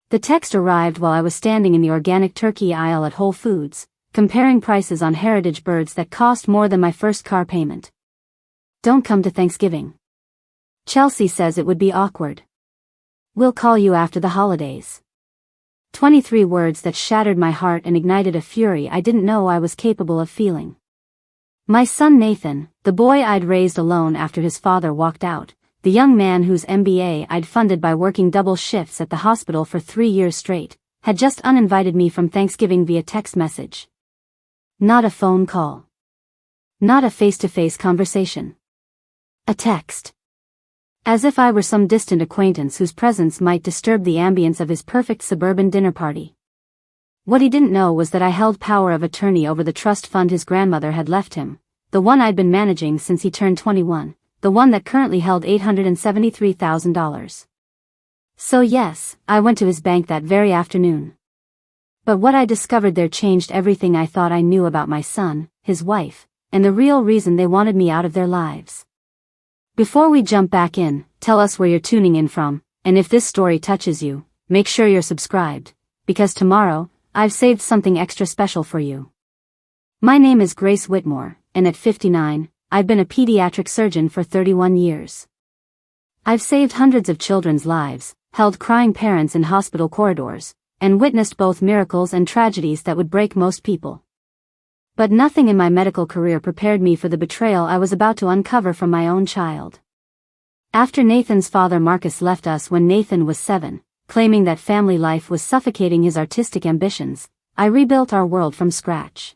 The text arrived while I was standing in the organic turkey aisle at Whole Foods, comparing prices on heritage birds that cost more than my first car payment. Don't come to Thanksgiving. Chelsea says it would be awkward. We'll call you after the holidays. 23 words that shattered my heart and ignited a fury I didn't know I was capable of feeling. My son Nathan, the boy I'd raised alone after his father walked out, the young man whose MBA I'd funded by working double shifts at the hospital for 3 years straight, had just uninvited me from Thanksgiving via text message. Not a phone call. Not a face-to-face conversation. A text. As if I were some distant acquaintance whose presence might disturb the ambience of his perfect suburban dinner party. What he didn't know was that I held power of attorney over the trust fund his grandmother had left him, the one I'd been managing since he turned 21, the one that currently held $873,000. So yes, I went to his bank that very afternoon. But what I discovered there changed everything I thought I knew about my son, his wife, and the real reason they wanted me out of their lives. Before we jump back in, tell us where you're tuning in from, and if this story touches you, make sure you're subscribed, because tomorrow, I've saved something extra special for you. My name is Grace Whitmore, and at 59, I've been a pediatric surgeon for 31 years. I've saved hundreds of children's lives, held crying parents in hospital corridors, and witnessed both miracles and tragedies that would break most people. But nothing in my medical career prepared me for the betrayal I was about to uncover from my own child. After Nathan's father Marcus left us when Nathan was 7, claiming that family life was suffocating his artistic ambitions, I rebuilt our world from scratch.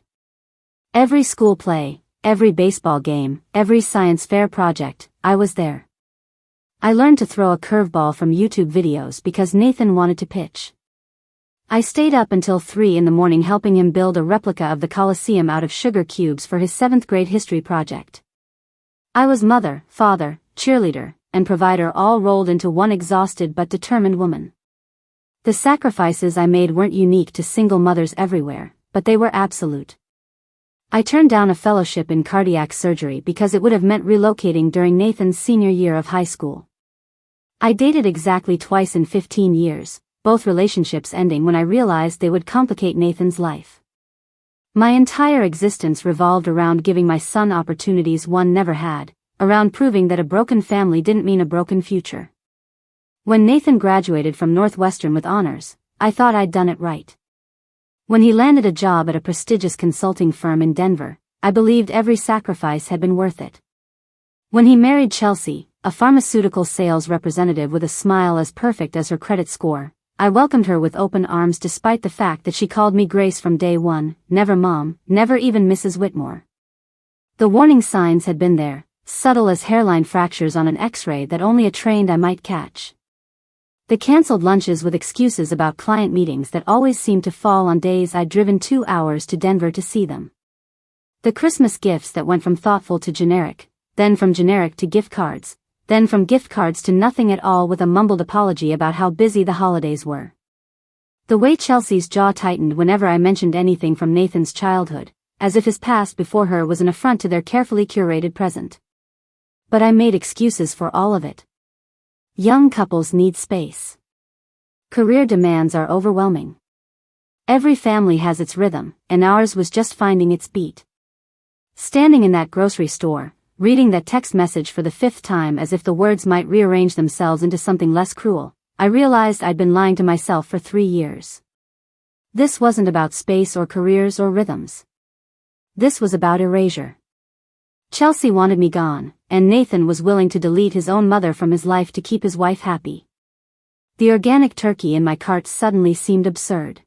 Every school play, every baseball game, every science fair project, I was there. I learned to throw a curveball from YouTube videos because Nathan wanted to pitch. I stayed up until 3 in the morning helping him build a replica of the Colosseum out of sugar cubes for his 7th grade history project. I was mother, father, cheerleader, and provider all rolled into one exhausted but determined woman. The sacrifices I made weren't unique to single mothers everywhere, but they were absolute. I turned down a fellowship in cardiac surgery because it would have meant relocating during Nathan's senior year of high school. I dated exactly twice in 15 years. Both relationships ending when I realized they would complicate Nathan's life. My entire existence revolved around giving my son opportunities one never had, around proving that a broken family didn't mean a broken future. When Nathan graduated from Northwestern with honors, I thought I'd done it right. When he landed a job at a prestigious consulting firm in Denver, I believed every sacrifice had been worth it. When he married Chelsea, a pharmaceutical sales representative with a smile as perfect as her credit score, I welcomed her with open arms despite the fact that she called me Grace from day one, never Mom, never even Mrs. Whitmore. The warning signs had been there, subtle as hairline fractures on an X-ray that only a trained eye might catch. The canceled lunches with excuses about client meetings that always seemed to fall on days I'd driven 2 hours to Denver to see them. The Christmas gifts that went from thoughtful to generic, then from generic to gift cards, then from gift cards to nothing at all with a mumbled apology about how busy the holidays were. The way Chelsea's jaw tightened whenever I mentioned anything from Nathan's childhood, as if his past before her was an affront to their carefully curated present. But I made excuses for all of it. Young couples need space. Career demands are overwhelming. Every family has its rhythm, and ours was just finding its beat. Standing in that grocery store, reading that text message for the 5th time as if the words might rearrange themselves into something less cruel, I realized I'd been lying to myself for 3 years. This wasn't about space or careers or rhythms. This was about erasure. Chelsea wanted me gone, and Nathan was willing to delete his own mother from his life to keep his wife happy. The organic turkey in my cart suddenly seemed absurd.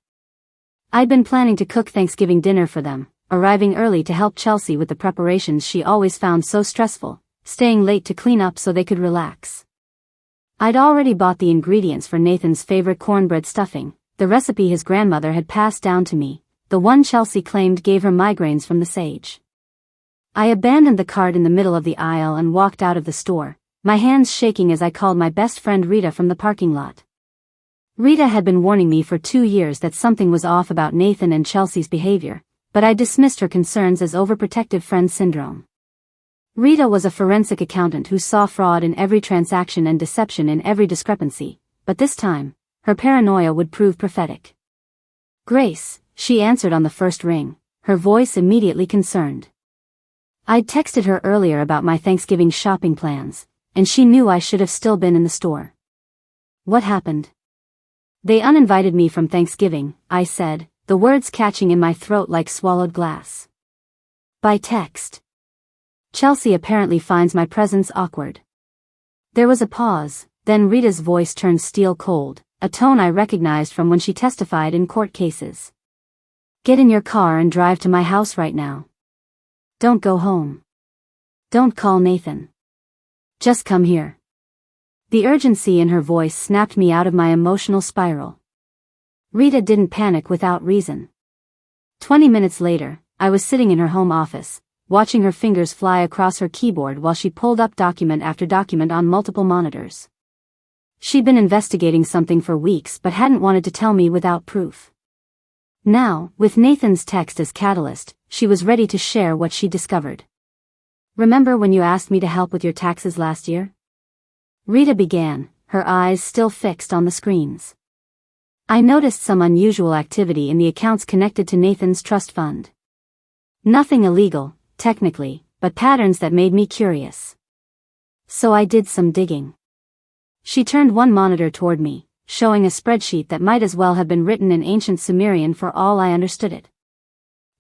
I'd been planning to cook Thanksgiving dinner for them, arriving early to help Chelsea with the preparations she always found so stressful, staying late to clean up so they could relax. I'd already bought the ingredients for Nathan's favorite cornbread stuffing, the recipe his grandmother had passed down to me, the one Chelsea claimed gave her migraines from the sage. I abandoned the cart in the middle of the aisle and walked out of the store, my hands shaking as I called my best friend Rita from the parking lot. Rita had been warning me for 2 years that something was off about Nathan and Chelsea's behavior, but I dismissed her concerns as overprotective friend syndrome. Rita was a forensic accountant who saw fraud in every transaction and deception in every discrepancy, but this time, Her paranoia would prove prophetic. "Grace," she answered on the first ring, her voice immediately concerned. I'd texted her earlier about my Thanksgiving shopping plans, and she knew I should have still been in the store. "What happened?" "They uninvited me from Thanksgiving," I said, the words catching in my throat like swallowed glass. "By text." "Chelsea apparently finds my presence awkward." There was a pause, then Rita's voice turned steel cold, a tone I recognized from when she testified in court cases. "Get in your car and drive to my house right now. Don't go home. Don't call Nathan. Just come here." The urgency in her voice snapped me out of my emotional spiral. Rita didn't panic without reason. 20 minutes later, I was sitting in her home office, watching her fingers fly across her keyboard while she pulled up document after document on multiple monitors. She'd been investigating something for weeks but hadn't wanted to tell me without proof. Now, with Nathan's text as catalyst, she was ready to share what she discovered. "Remember when you asked me to help with your taxes last year?" Rita began, her eyes still fixed on the screens. "I noticed some unusual activity in the accounts connected to Nathan's trust fund. Nothing illegal, technically, but patterns that made me curious. So I did some digging." She turned one monitor toward me, showing a spreadsheet that might as well have been written in ancient Sumerian for all I understood it.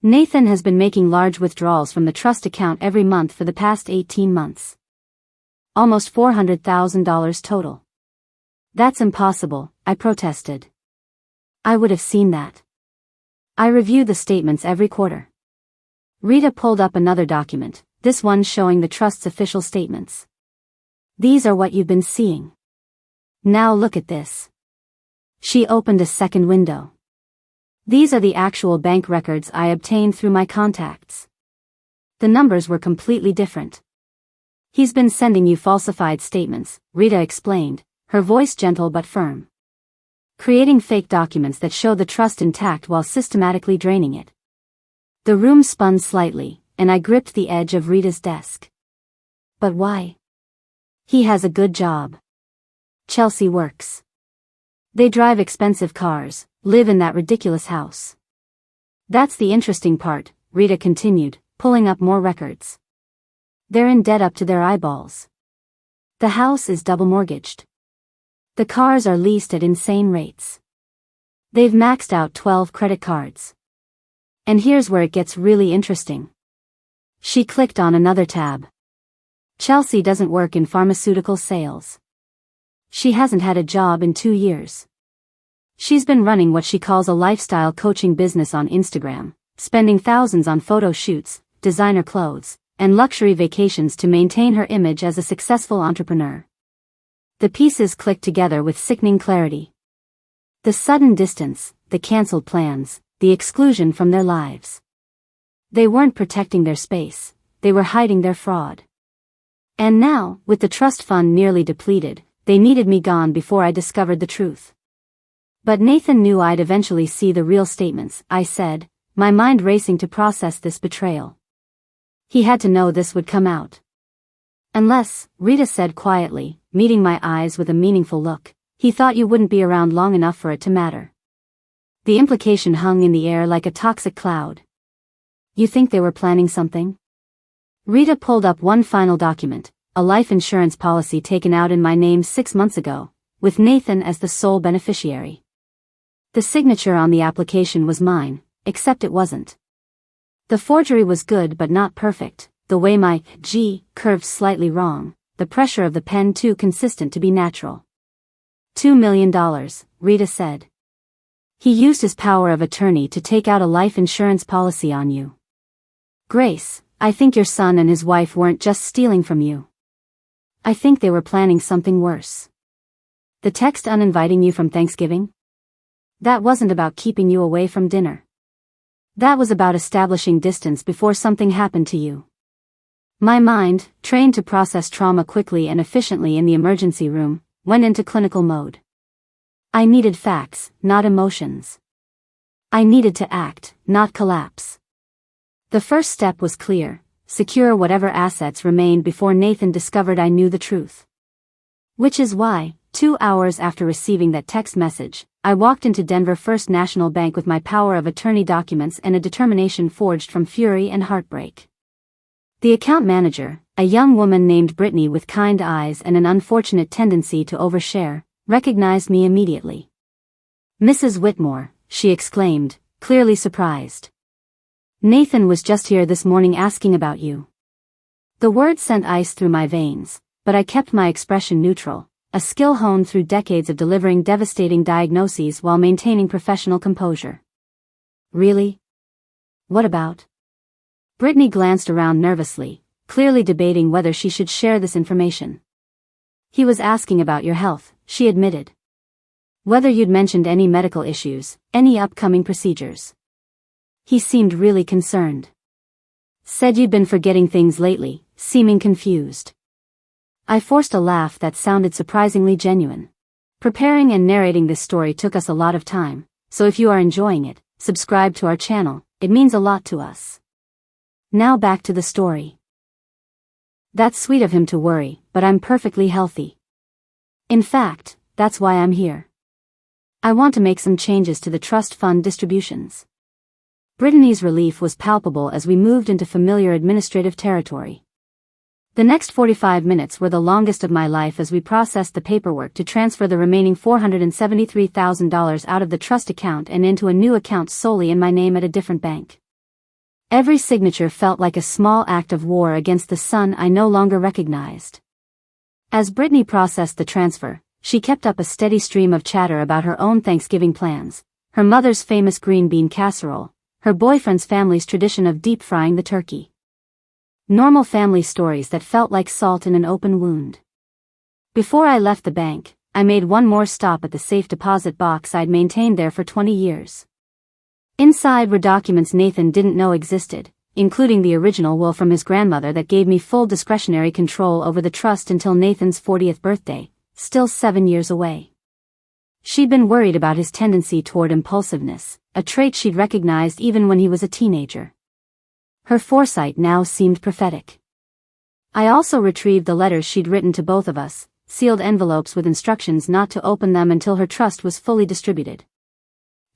"Nathan has been making large withdrawals from the trust account every month for the past 18 months. Almost $400,000 total." "That's impossible," I protested. "I would have seen that. I review the statements every quarter." Rita pulled up another document, this one showing the trust's official statements. "These are what you've been seeing. Now look at this." She opened a second window. "These are the actual bank records I obtained through my contacts." The numbers were completely different. "He's been sending you falsified statements," Rita explained, her voice gentle but firm. "Creating fake documents that show the trust intact while systematically draining it." The room spun slightly, and I gripped the edge of Rita's desk. "But why?" "He has a good job. Chelsea works. They drive expensive cars, live in that ridiculous house." "That's the interesting part," Rita continued, pulling up more records. "They're in debt up to their eyeballs. The house is double mortgaged. The cars are leased at insane rates. They've maxed out 12 credit cards. And here's where it gets really interesting." She clicked on another tab. "Chelsea doesn't work in pharmaceutical sales. She hasn't had a job in 2 years. She's been running what she calls a lifestyle coaching business on Instagram, spending thousands on photo shoots, designer clothes, and luxury vacations to maintain her image as a successful entrepreneur." The pieces clicked together with sickening clarity. The sudden distance, the cancelled plans, the exclusion from their lives. They weren't protecting their space, they were hiding their fraud. And now, with the trust fund nearly depleted, they needed me gone before I discovered the truth. "But Nathan knew I'd eventually see the real statements," I said, my mind racing to process this betrayal. "He had to know this would come out. Unless," Rita said quietly, meeting my eyes with a meaningful look, "he thought you wouldn't be around long enough for it to matter." The implication hung in the air like a toxic cloud. "You think they were planning something?" Rita pulled up one final document, a life insurance policy taken out in my name 6 months ago, with Nathan as the sole beneficiary. The signature on the application was mine, except it wasn't. The forgery was good but not perfect, the way my G curved slightly wrong, the pressure of the pen too consistent to be natural. $2 million, Rita said. "He used his power of attorney to take out a life insurance policy on you. Grace, I think your son and his wife weren't just stealing from you. I think they were planning something worse." "The text uninviting you from Thanksgiving? That wasn't about keeping you away from dinner. That was about establishing distance before something happened to you." My mind, trained to process trauma quickly and efficiently in the emergency room, went into clinical mode. I needed facts, not emotions. I needed to act, not collapse. The first step was clear: secure whatever assets remained before Nathan discovered I knew the truth. Which is why, 2 hours after receiving that text message, I walked into Denver First National Bank with my power of attorney documents and a determination forged from fury and heartbreak. The account manager, a young woman named Brittany with kind eyes and an unfortunate tendency to overshare, recognized me immediately. "Mrs. Whitmore," she exclaimed, clearly surprised. "Nathan was just here this morning asking about you." The words sent ice through my veins, but I kept my expression neutral, a skill honed through decades of delivering devastating diagnoses while maintaining professional composure. "Really? What about?" Brittany glanced around nervously, clearly debating whether she should share this information. "He was asking about your health," she admitted. "Whether you'd mentioned any medical issues, any upcoming procedures." He seemed really concerned. "Said you'd been forgetting things lately," seeming confused. I forced a laugh that sounded surprisingly genuine. Preparing and narrating this story took us a lot of time, so if you are enjoying it, subscribe to our channel, it means a lot to us. Now back to the story. "That's sweet of him to worry, but I'm perfectly healthy. In fact, that's why I'm here. I want to make some changes to the trust fund distributions." Brittany's relief was palpable as we moved into familiar administrative territory. The next 45 minutes were the longest of my life as we processed the paperwork to transfer the remaining $473,000 out of the trust account and into a new account solely in my name at a different bank. Every signature felt like a small act of war against the son I no longer recognized. As Brittany processed the transfer, she kept up a steady stream of chatter about her own Thanksgiving plans, her mother's famous green bean casserole, her boyfriend's family's tradition of deep frying the turkey. Normal family stories that felt like salt in an open wound. Before I left the bank, I made one more stop at the safe deposit box I'd maintained there for 20 years. Inside were documents Nathan didn't know existed, including the original will from his grandmother that gave me full discretionary control over the trust until Nathan's 40th birthday, still 7 years away. She'd been worried about his tendency toward impulsiveness, a trait she'd recognized even when he was a teenager. Her foresight now seemed prophetic. I also retrieved the letters she'd written to both of us, sealed envelopes with instructions not to open them until her trust was fully distributed.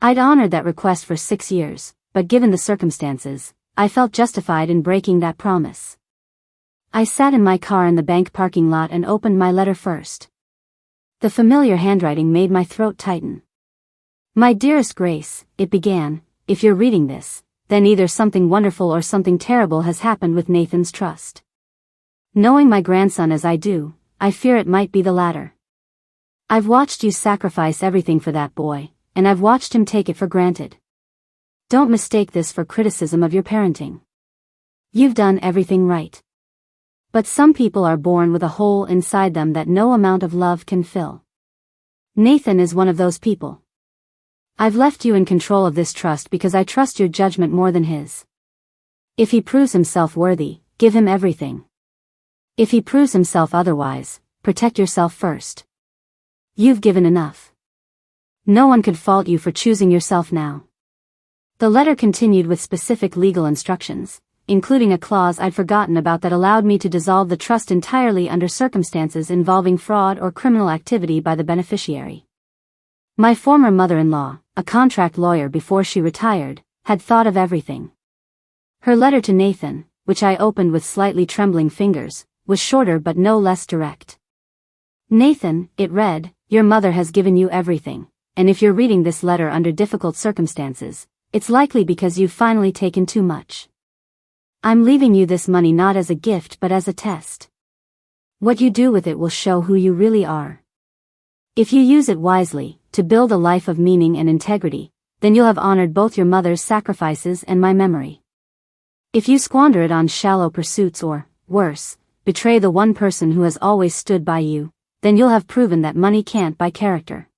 I'd honored that request for 6 years, but given the circumstances, I felt justified in breaking that promise. I sat in my car in the bank parking lot and opened my letter first. The familiar handwriting made my throat tighten. "My dearest Grace," it began, "if you're reading this, then either something wonderful or something terrible has happened with Nathan's trust. Knowing my grandson as I do, I fear it might be the latter. I've watched you sacrifice everything for that boy, and I've watched him take it for granted. Don't mistake this for criticism of your parenting. You've done everything right. But some people are born with a hole inside them that no amount of love can fill. Nathan is one of those people. I've left you in control of this trust because I trust your judgment more than his. If he proves himself worthy, give him everything. If he proves himself otherwise, protect yourself first. You've given enough. No one could fault you for choosing yourself now." The letter continued with specific legal instructions, including a clause I'd forgotten about that allowed me to dissolve the trust entirely under circumstances involving fraud or criminal activity by the beneficiary. My former mother-in-law, a contract lawyer before she retired, had thought of everything. Her letter to Nathan, which I opened with slightly trembling fingers, was shorter but no less direct. "Nathan," it read, "your mother has given you everything, and if you're reading this letter under difficult circumstances, it's likely because you've finally taken too much. I'm leaving you this money not as a gift but as a test. What you do with it will show who you really are. If you use it wisely, to build a life of meaning and integrity, then you'll have honored both your mother's sacrifices and my memory. If you squander it on shallow pursuits or, worse, betray the one person who has always stood by you, then you'll have proven that money can't buy character.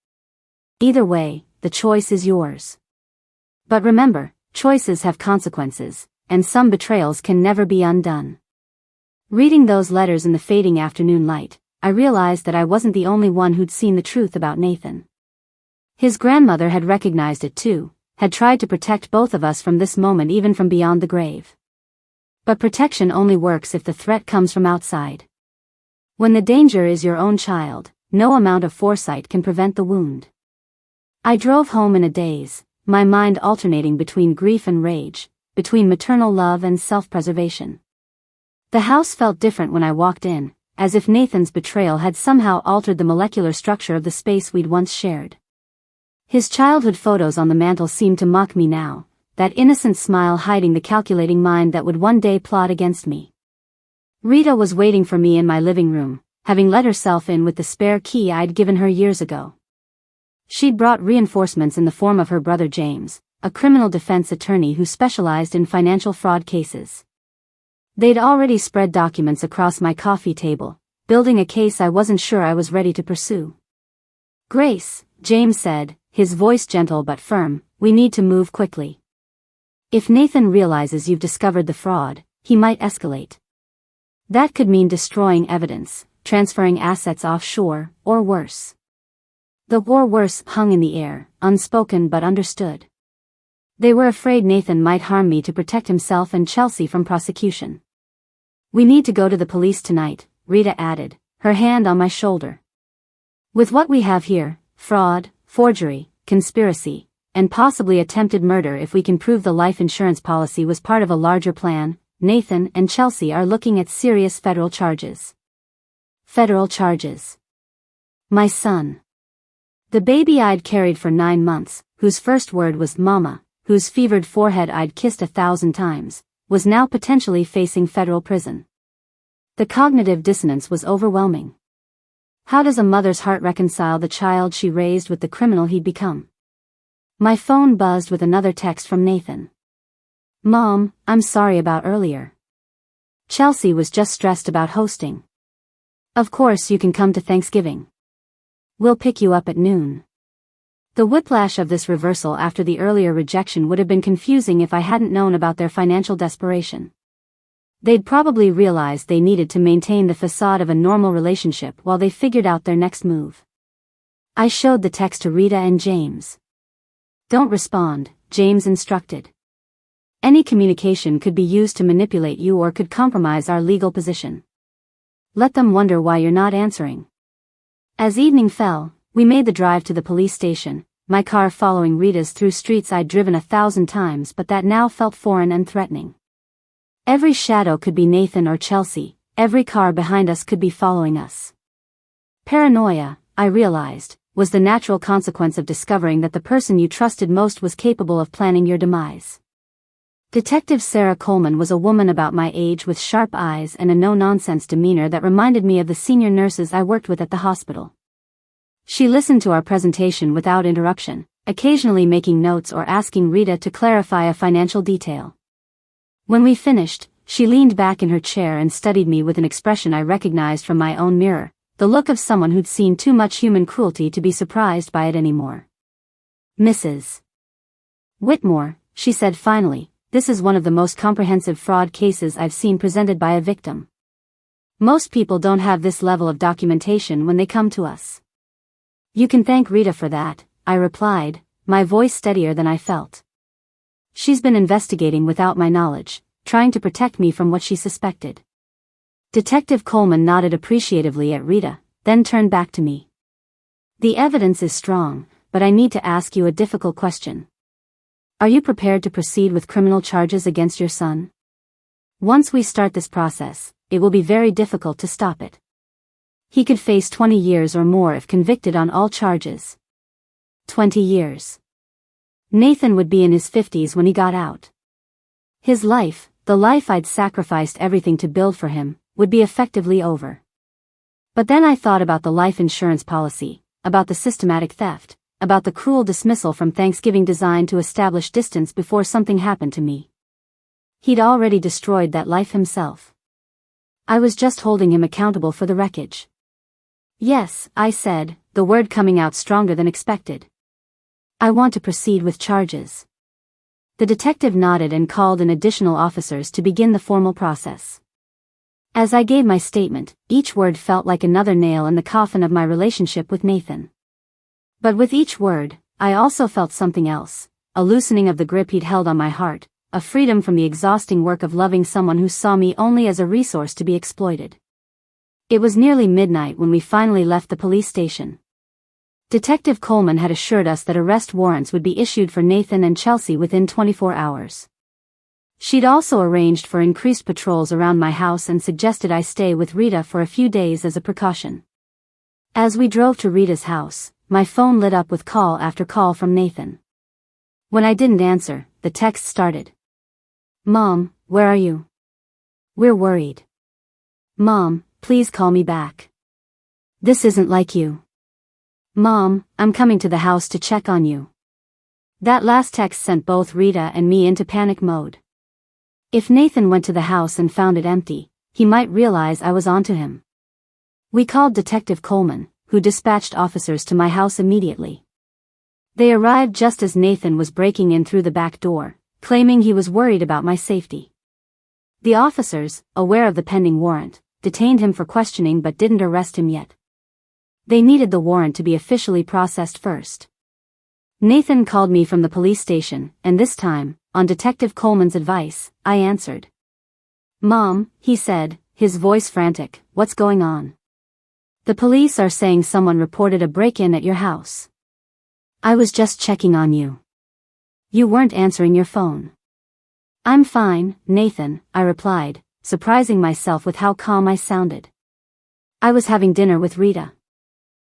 Either way, the choice is yours. But remember, choices have consequences, and some betrayals can never be undone." Reading those letters in the fading afternoon light, I realized that I wasn't the only one who'd seen the truth about Nathan. His grandmother had recognized it too, had tried to protect both of us from this moment even from beyond the grave. But protection only works if the threat comes from outside. When the danger is your own child, no amount of foresight can prevent the wound. I drove home in a daze, my mind alternating between grief and rage, between maternal love and self-preservation. The house felt different when I walked in, as if Nathan's betrayal had somehow altered the molecular structure of the space we'd once shared. His childhood photos on the mantel seemed to mock me now, that innocent smile hiding the calculating mind that would one day plot against me. Rita was waiting for me in my living room, having let herself in with the spare key I'd given her years ago. She'd brought reinforcements in the form of her brother James, a criminal defense attorney who specialized in financial fraud cases. They'd already spread documents across my coffee table, building a case I wasn't sure I was ready to pursue. "Grace," James said, his voice gentle but firm, "we need to move quickly. If Nathan realizes you've discovered the fraud, he might escalate. That could mean destroying evidence, transferring assets offshore, or worse." The "or worse" hung in the air, unspoken but understood. They were afraid Nathan might harm me to protect himself and Chelsea from prosecution. "We need to go to the police tonight," Rita added, her hand on my shoulder. "With what we have here, fraud, forgery, conspiracy, and possibly attempted murder if we can prove the life insurance policy was part of a larger plan, Nathan and Chelsea are looking at serious federal charges." Federal charges. My son. The baby I'd carried for 9 months, whose first word was "mama," whose fevered forehead I'd kissed 1,000 times, was now potentially facing federal prison. The cognitive dissonance was overwhelming. How does a mother's heart reconcile the child she raised with the criminal he'd become? My phone buzzed with another text from Nathan. "Mom, I'm sorry about earlier. Chelsea was just stressed about hosting. Of course you can come to Thanksgiving. We'll pick you up at noon." The whiplash of this reversal after the earlier rejection would have been confusing if I hadn't known about their financial desperation. They'd probably realized they needed to maintain the facade of a normal relationship while they figured out their next move. I showed the text to Rita and James. "Don't respond," James instructed. "Any communication could be used to manipulate you or could compromise our legal position. Let them wonder why you're not answering." As evening fell, we made the drive to the police station, my car following Rita's through streets I'd driven 1,000 times but that now felt foreign and threatening. Every shadow could be Nathan or Chelsea, every car behind us could be following us. Paranoia, I realized, was the natural consequence of discovering that the person you trusted most was capable of planning your demise. Detective Sarah Coleman was a woman about my age with sharp eyes and a no-nonsense demeanor that reminded me of the senior nurses I worked with at the hospital. She listened to our presentation without interruption, occasionally making notes or asking Rita to clarify a financial detail. When we finished, she leaned back in her chair and studied me with an expression I recognized from my own mirror, the look of someone who'd seen too much human cruelty to be surprised by it anymore. "Mrs. Whitmore," she said finally, "this is one of the most comprehensive fraud cases I've seen presented by a victim. Most people don't have this level of documentation when they come to us." "You can thank Rita for that," I replied, my voice steadier than I felt. "She's been investigating without my knowledge, trying to protect me from what she suspected." Detective Coleman nodded appreciatively at Rita, then turned back to me. "The evidence is strong, but I need to ask you a difficult question. Are you prepared to proceed with criminal charges against your son? Once we start this process, it will be very difficult to stop it. He could face 20 years or more if convicted on all charges." 20 years. Nathan would be in his 50s when he got out. His life, the life I'd sacrificed everything to build for him, would be effectively over. But then I thought about the life insurance policy, about the systematic theft, about the cruel dismissal from Thanksgiving designed to establish distance before something happened to me. He'd already destroyed that life himself. I was just holding him accountable for the wreckage. "Yes," I said, the word coming out stronger than expected. "I want to proceed with charges." The detective nodded and called in additional officers to begin the formal process. As I gave my statement, each word felt like another nail in the coffin of my relationship with Nathan. But with each word, I also felt something else, a loosening of the grip he'd held on my heart, a freedom from the exhausting work of loving someone who saw me only as a resource to be exploited. It was nearly midnight when we finally left the police station. Detective Coleman had assured us that arrest warrants would be issued for Nathan and Chelsea within 24 hours. She'd also arranged for increased patrols around my house and suggested I stay with Rita for a few days as a precaution. As we drove to Rita's house, my phone lit up with call after call from Nathan. When I didn't answer, the text started. "Mom, where are you? We're worried. Mom, please call me back. This isn't like you. Mom, I'm coming to the house to check on you." That last text sent both Rita and me into panic mode. If Nathan went to the house and found it empty, he might realize I was onto him. We called Detective Coleman, who dispatched officers to my house immediately. They arrived just as Nathan was breaking in through the back door, claiming he was worried about my safety. The officers, aware of the pending warrant, detained him for questioning but didn't arrest him yet. They needed the warrant to be officially processed first. Nathan called me from the police station, and this time, on Detective Coleman's advice, I answered. "Mom," he said, his voice frantic, "what's going on?" "The police are saying someone reported a break-in at your house." "I was just checking on you. You weren't answering your phone." "I'm fine, Nathan," I replied, surprising myself with how calm I sounded. "I was having dinner with Rita.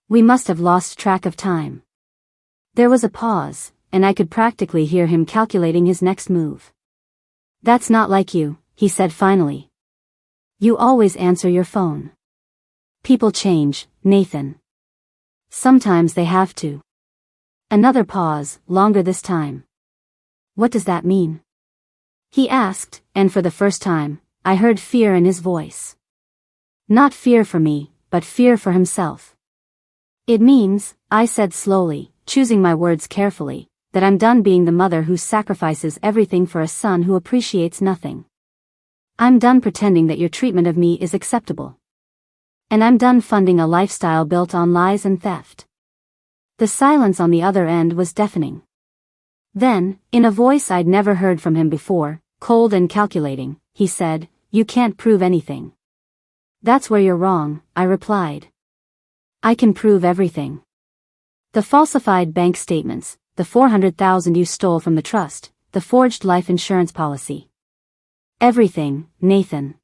We must have lost track of time." There was a pause, and I could practically hear him calculating his next move. "That's not like you," he said finally. "You always answer your phone." "People change, Nathan. Sometimes they have to." Another pause, longer this time. "What does that mean?" he asked, and for the first time, I heard fear in his voice. Not fear for me, but fear for himself. "It means," I said slowly, choosing my words carefully, "that I'm done being the mother who sacrifices everything for a son who appreciates nothing. I'm done pretending that your treatment of me is acceptable. And I'm done funding a lifestyle built on lies and theft." The silence on the other end was deafening. Then, in a voice I'd never heard from him before, cold and calculating, he said, "You can't prove anything." "That's where you're wrong," I replied. "I can prove everything. The falsified bank statements, the $400,000 you stole from the trust, the forged life insurance policy. Everything, Nathan."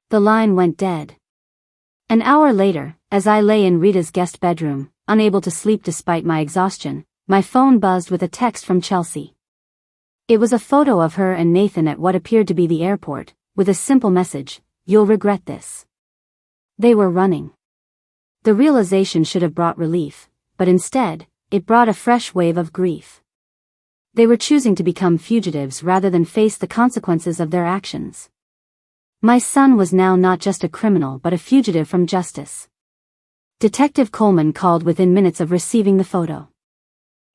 The line went dead. An hour later, as I lay in Rita's guest bedroom, unable to sleep despite my exhaustion, my phone buzzed with a text from Chelsea. It was a photo of her and Nathan at what appeared to be the airport, with a simple message, "You'll regret this." They were running. The realization should have brought relief, but instead, it brought a fresh wave of grief. They were choosing to become fugitives rather than face the consequences of their actions. My son was now not just a criminal but a fugitive from justice. Detective Coleman called within minutes of receiving the photo.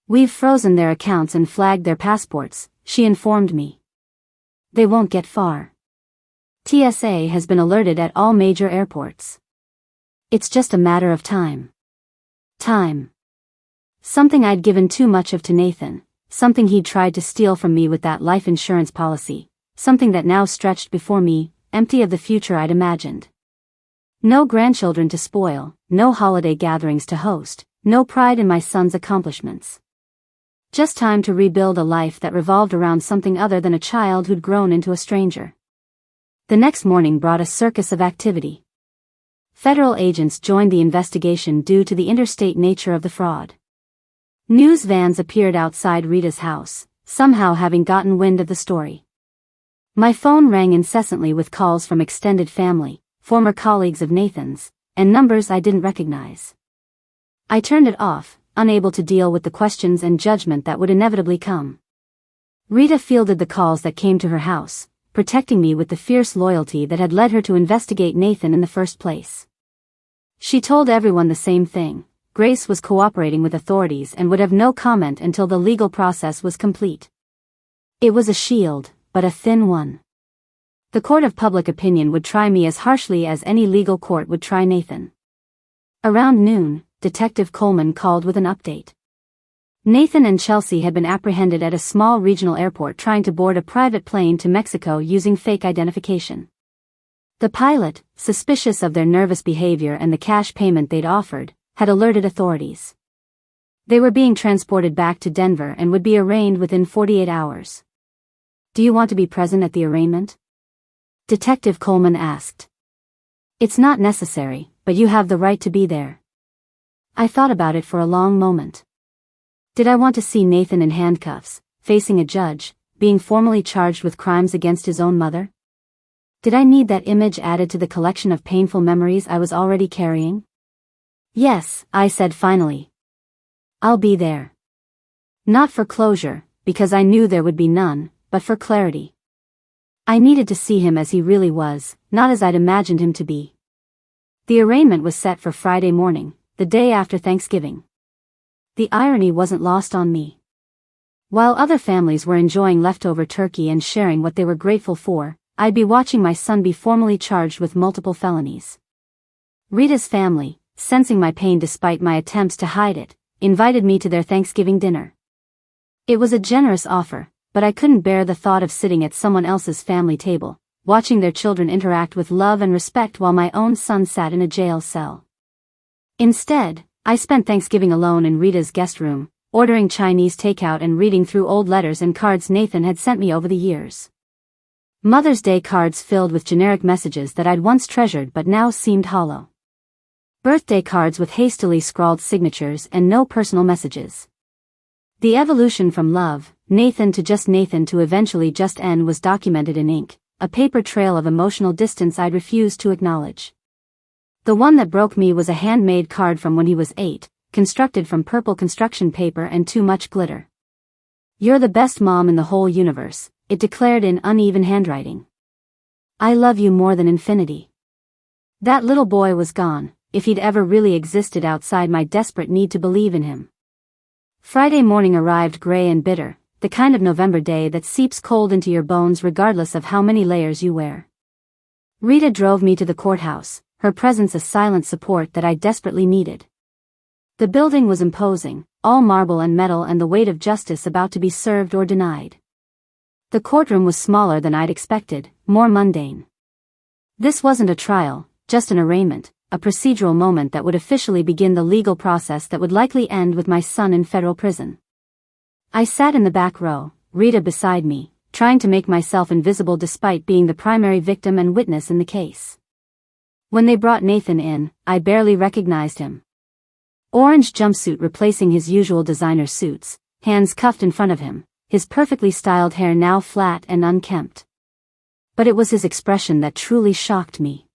"We've frozen their accounts and flagged their passports," she informed me. "They won't get far. TSA has been alerted at all major airports. It's just a matter of time." Time. Something I'd given too much of to Nathan, something he'd tried to steal from me with that life insurance policy, something that now stretched before me, empty of the future I'd imagined. No grandchildren to spoil, no holiday gatherings to host, no pride in my son's accomplishments. Just time to rebuild a life that revolved around something other than a child who'd grown into a stranger. The next morning brought a circus of activity. Federal agents joined the investigation due to the interstate nature of the fraud. News vans appeared outside Rita's house, somehow having gotten wind of the story. My phone rang incessantly with calls from extended family, former colleagues of Nathan's, and numbers I didn't recognize. I turned it off, unable to deal with the questions and judgment that would inevitably come. Rita fielded the calls that came to her house, protecting me with the fierce loyalty that had led her to investigate Nathan in the first place. She told everyone the same thing. Grace was cooperating with authorities and would have no comment until the legal process was complete. It was a shield, but a thin one. The court of public opinion would try me as harshly as any legal court would try Nathan. Around noon, Detective Coleman called with an update. Nathan and Chelsea had been apprehended at a small regional airport trying to board a private plane to Mexico using fake identification. The pilot, suspicious of their nervous behavior and the cash payment they'd offered, had alerted authorities. They were being transported back to Denver and would be arraigned within 48 hours. "Do you want to be present at the arraignment?" Detective Coleman asked. "It's not necessary, but you have the right to be there." I thought about it for a long moment. Did I want to see Nathan in handcuffs, facing a judge, being formally charged with crimes against his own mother? Did I need that image added to the collection of painful memories I was already carrying? "Yes," I said finally. "I'll be there." Not for closure, because I knew there would be none, but for clarity. I needed to see him as he really was, not as I'd imagined him to be. The arraignment was set for Friday morning, the day after Thanksgiving. The irony wasn't lost on me. While other families were enjoying leftover turkey and sharing what they were grateful for, I'd be watching my son be formally charged with multiple felonies. Rita's family, sensing my pain despite my attempts to hide it, invited me to their Thanksgiving dinner. It was a generous offer, but I couldn't bear the thought of sitting at someone else's family table, watching their children interact with love and respect while my own son sat in a jail cell. Instead, I spent Thanksgiving alone in Rita's guest room, ordering Chinese takeout and reading through old letters and cards Nathan had sent me over the years. Mother's Day cards filled with generic messages that I'd once treasured but now seemed hollow. Birthday cards with hastily scrawled signatures and no personal messages. The evolution from love, Nathan to eventually just N was documented in ink, a paper trail of emotional distance I'd refused to acknowledge. The one that broke me was a handmade card from when he was 8, constructed from purple construction paper and too much glitter. "You're the best mom in the whole universe," it declared in uneven handwriting. "I love you more than infinity." That little boy was gone, if he'd ever really existed outside my desperate need to believe in him. Friday morning arrived gray and bitter, the kind of November day that seeps cold into your bones regardless of how many layers you wear. Rita drove me to the courthouse, her presence a silent support that I desperately needed. The building was imposing, all marble and metal and the weight of justice about to be served or denied. The courtroom was smaller than I'd expected, more mundane. This wasn't a trial, just an arraignment, a procedural moment that would officially begin the legal process that would likely end with my son in federal prison. I sat in the back row, Rita beside me, trying to make myself invisible despite being the primary victim and witness in the case. When they brought Nathan in, I barely recognized him. Orange jumpsuit replacing his usual designer suits, hands cuffed in front of him, his perfectly styled hair now flat and unkempt. But it was his expression that truly shocked me.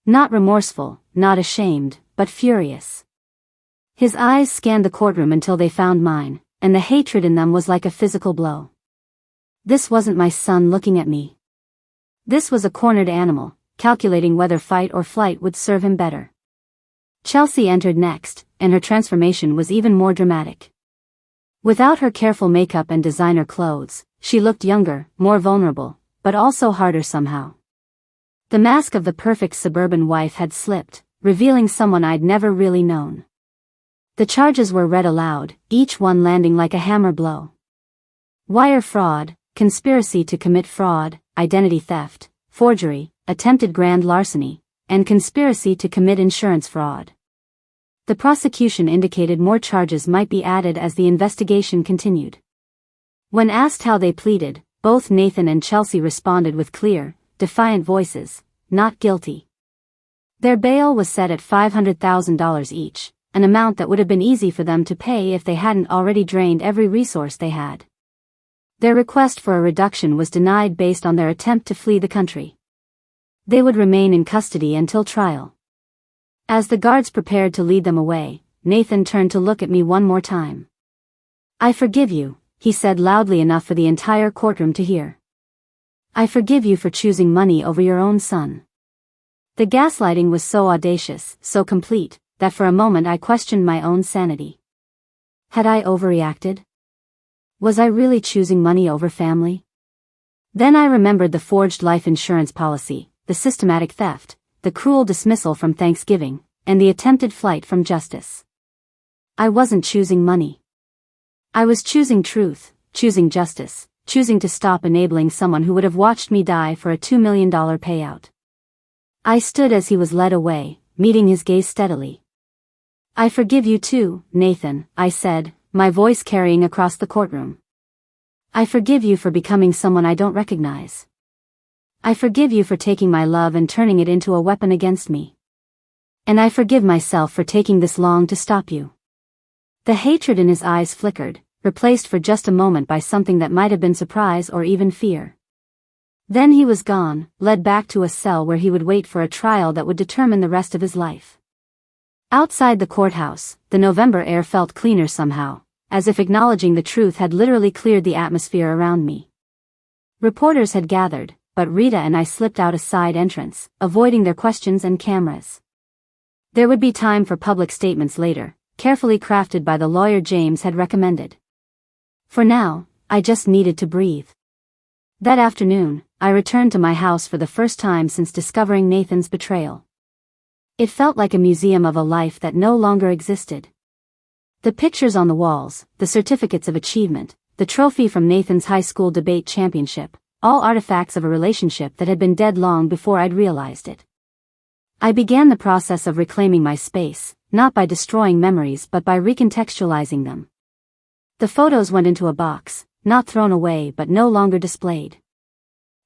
Not remorseful, not ashamed, but furious. His eyes scanned the courtroom until they found mine, and the hatred in them was like a physical blow. This wasn't my son looking at me. This was a cornered animal, calculating whether fight or flight would serve him better. Chelsea entered next, and her transformation was even more dramatic. Without her careful makeup and designer clothes, she looked younger, more vulnerable, but also harder somehow. The mask of the perfect suburban wife had slipped, revealing someone I'd never really known. The charges were read aloud, each one landing like a hammer blow. Wire fraud, conspiracy to commit fraud, identity theft, forgery, attempted grand larceny, and conspiracy to commit insurance fraud. The prosecution indicated more charges might be added as the investigation continued. When asked how they pleaded, both Nathan and Chelsea responded with clear, defiant voices, "Not guilty." Their bail was set at $500,000 each, an amount that would have been easy for them to pay if they hadn't already drained every resource they had. Their request for a reduction was denied based on their attempt to flee the country. They would remain in custody until trial. As the guards prepared to lead them away, Nathan turned to look at me one more time. "I forgive you," he said loudly enough for the entire courtroom to hear. "I forgive you for choosing money over your own son." The gaslighting was so audacious, so complete, that for a moment I questioned my own sanity. Had I overreacted? Was I really choosing money over family? Then I remembered the forged life insurance policy, the systematic theft, the cruel dismissal from Thanksgiving, and the attempted flight from justice. I wasn't choosing money. I was choosing truth, choosing justice, choosing to stop enabling someone who would have watched me die for a $2 million payout. I stood as he was led away, meeting his gaze steadily. "I forgive you too, Nathan," I said, my voice carrying across the courtroom. "I forgive you for becoming someone I don't recognize. I forgive you for taking my love and turning it into a weapon against me. And I forgive myself for taking this long to stop you." The hatred in his eyes flickered, replaced for just a moment by something that might have been surprise or even fear. Then he was gone, led back to a cell where he would wait for a trial that would determine the rest of his life. Outside the courthouse, the November air felt cleaner somehow, as if acknowledging the truth had literally cleared the atmosphere around me. Reporters had gathered, but Rita and I slipped out a side entrance, avoiding their questions and cameras. There would be time for public statements later, carefully crafted by the lawyer James had recommended. For now, I just needed to breathe. That afternoon, I returned to my house for the first time since discovering Nathan's betrayal. It felt like a museum of a life that no longer existed. The pictures on the walls, the certificates of achievement, the trophy from Nathan's high school debate championship, all artifacts of a relationship that had been dead long before I'd realized it. I began the process of reclaiming my space, not by destroying memories but by recontextualizing them. The photos went into a box, not thrown away but no longer displayed.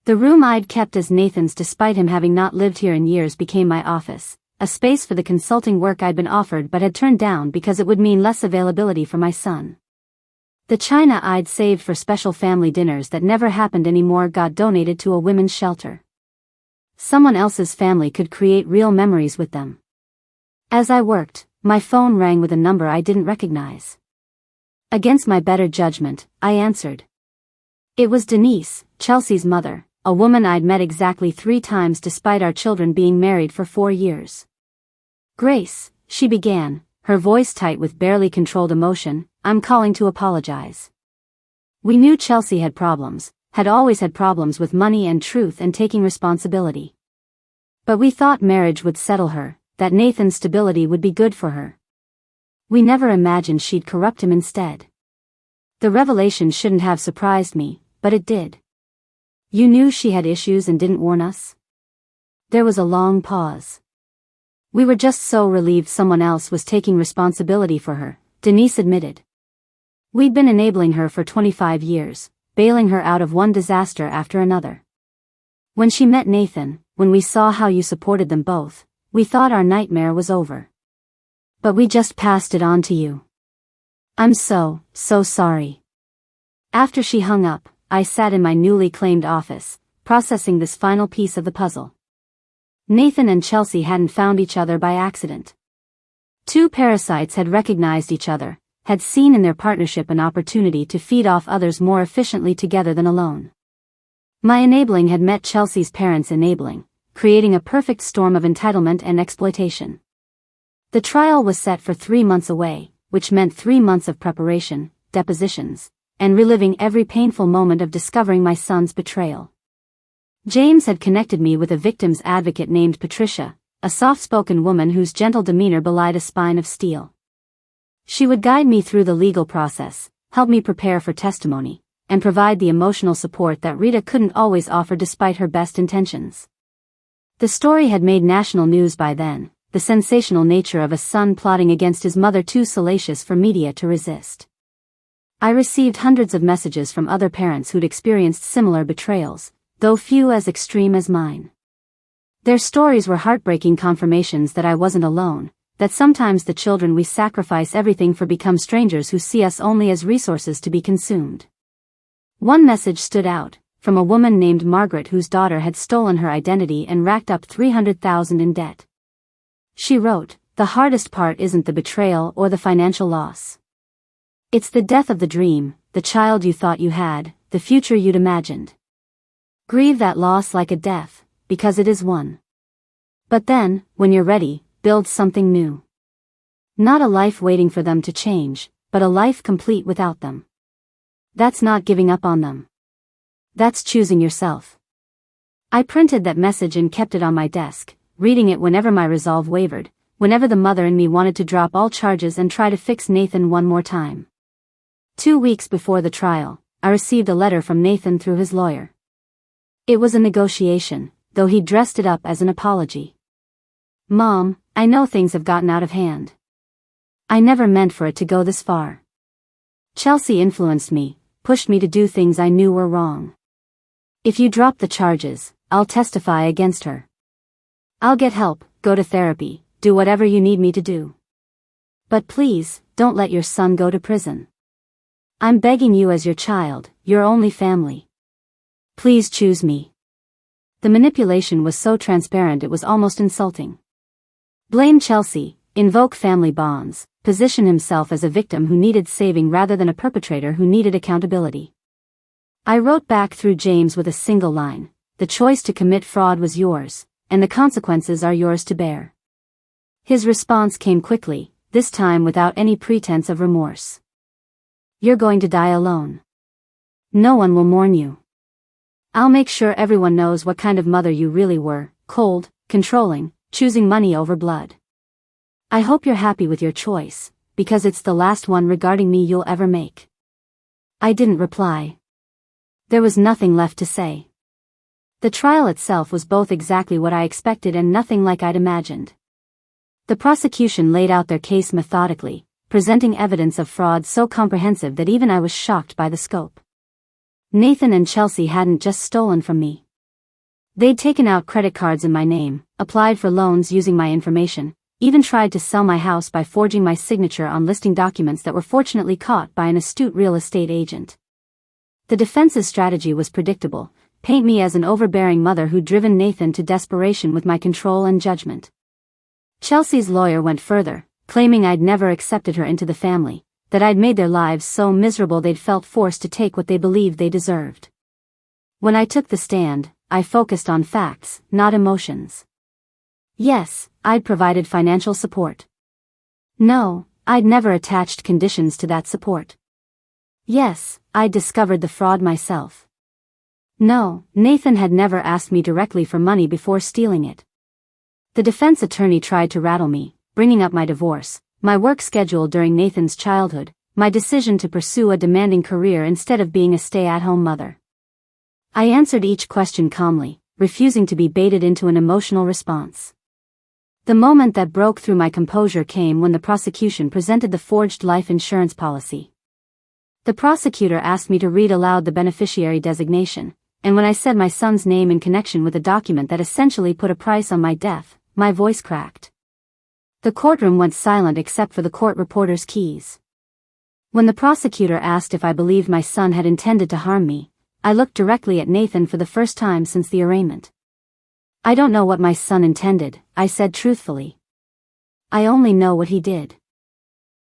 The room I'd kept as Nathan's despite him having not lived here in years became my office, a space for the consulting work I'd been offered but had turned down because it would mean less availability for my son. The china I'd saved for special family dinners that never happened anymore got donated to a women's shelter. Someone else's family could create real memories with them. As I worked, my phone rang with a number I didn't recognize. Against my better judgment, I answered. It was Denise, Chelsea's mother, a woman I'd met exactly 3 times despite our children being married for 4 years. "Grace," she began, her voice tight with barely controlled emotion, "I'm calling to apologize. We knew Chelsea had problems, had always had problems with money and truth and taking responsibility. But we thought marriage would settle her, that Nathan's stability would be good for her. We never imagined she'd corrupt him instead. The revelation shouldn't have surprised me, but it did. You knew she had issues and didn't warn us?" There was a long pause. "We were just so relieved someone else was taking responsibility for her," Denise admitted. "We'd been enabling her for 25 years, bailing her out of one disaster after another. When she met Nathan, when we saw how you supported them both, we thought our nightmare was over. But we just passed it on to you. I'm so sorry." After she hung up, I sat in my newly claimed office, processing this final piece of the puzzle. Nathan and Chelsea hadn't found each other by accident. 2 parasites had recognized each other, had seen in their partnership an opportunity to feed off others more efficiently together than alone. My enabling had met Chelsea's parents' enabling, creating a perfect storm of entitlement and exploitation. The trial was set for 3 months away, which meant 3 months of preparation, depositions, and reliving every painful moment of discovering my son's betrayal. James had connected me with a victim's advocate named Patricia, a soft-spoken woman whose gentle demeanor belied a spine of steel. She would guide me through the legal process, help me prepare for testimony, and provide the emotional support that Rita couldn't always offer despite her best intentions. The story had made national news by then, the sensational nature of a son plotting against his mother too salacious for media to resist. I received hundreds of messages from other parents who'd experienced similar betrayals, though few as extreme as mine. Their stories were heartbreaking confirmations that I wasn't alone, that sometimes the children we sacrifice everything for become strangers who see us only as resources to be consumed. One message stood out, from a woman named Margaret whose daughter had stolen her identity and racked up $300,000 in debt. She wrote, "The hardest part isn't the betrayal or the financial loss. It's the death of the dream, the child you thought you had, the future you'd imagined. Grieve that loss like a death, because it is one. But then, when you're ready, build something new. Not a life waiting for them to change, but a life complete without them. That's not giving up on them. That's choosing yourself." I printed that message and kept it on my desk, reading it whenever my resolve wavered, whenever the mother in me wanted to drop all charges and try to fix Nathan one more time. 2 weeks before the trial, I received a letter from Nathan through his lawyer. It was a negotiation, though he dressed it up as an apology. "Mom, I know things have gotten out of hand. I never meant for it to go this far. Chelsea influenced me, pushed me to do things I knew were wrong. If you drop the charges, I'll testify against her. I'll get help, go to therapy, do whatever you need me to do. But please, don't let your son go to prison. I'm begging you as your child, your only family. Please choose me." The manipulation was so transparent it was almost insulting. Blame Chelsea, invoke family bonds, position himself as a victim who needed saving rather than a perpetrator who needed accountability. I wrote back through James with a single line: "The choice to commit fraud was yours, and the consequences are yours to bear." His response came quickly, this time without any pretense of remorse. "You're going to die alone. No one will mourn you. I'll make sure everyone knows what kind of mother you really were, cold, controlling, choosing money over blood. I hope you're happy with your choice, because it's the last one regarding me you'll ever make." I didn't reply. There was nothing left to say. The trial itself was both exactly what I expected and nothing like I'd imagined. The prosecution laid out their case methodically, presenting evidence of fraud so comprehensive that even I was shocked by the scope. Nathan and Chelsea hadn't just stolen from me. They'd taken out credit cards in my name, applied for loans using my information, even tried to sell my house by forging my signature on listing documents that were fortunately caught by an astute real estate agent. The defense's strategy was predictable: paint me as an overbearing mother who'd driven Nathan to desperation with my control and judgment. Chelsea's lawyer went further, claiming I'd never accepted her into the family, that I'd made their lives so miserable they'd felt forced to take what they believed they deserved. When I took the stand, I focused on facts, not emotions. Yes, I'd provided financial support. No, I'd never attached conditions to that support. Yes, I'd discovered the fraud myself. No, Nathan had never asked me directly for money before stealing it. The defense attorney tried to rattle me, bringing up my divorce, my work schedule during Nathan's childhood, my decision to pursue a demanding career instead of being a stay-at-home mother. I answered each question calmly, refusing to be baited into an emotional response. The moment that broke through my composure came when the prosecution presented the forged life insurance policy. The prosecutor asked me to read aloud the beneficiary designation, and when I said my son's name in connection with a document that essentially put a price on my death, my voice cracked. The courtroom went silent except for the court reporter's keys. When the prosecutor asked if I believed my son had intended to harm me, I looked directly at Nathan for the first time since the arraignment. "I don't know what my son intended," I said truthfully. "I only know what he did.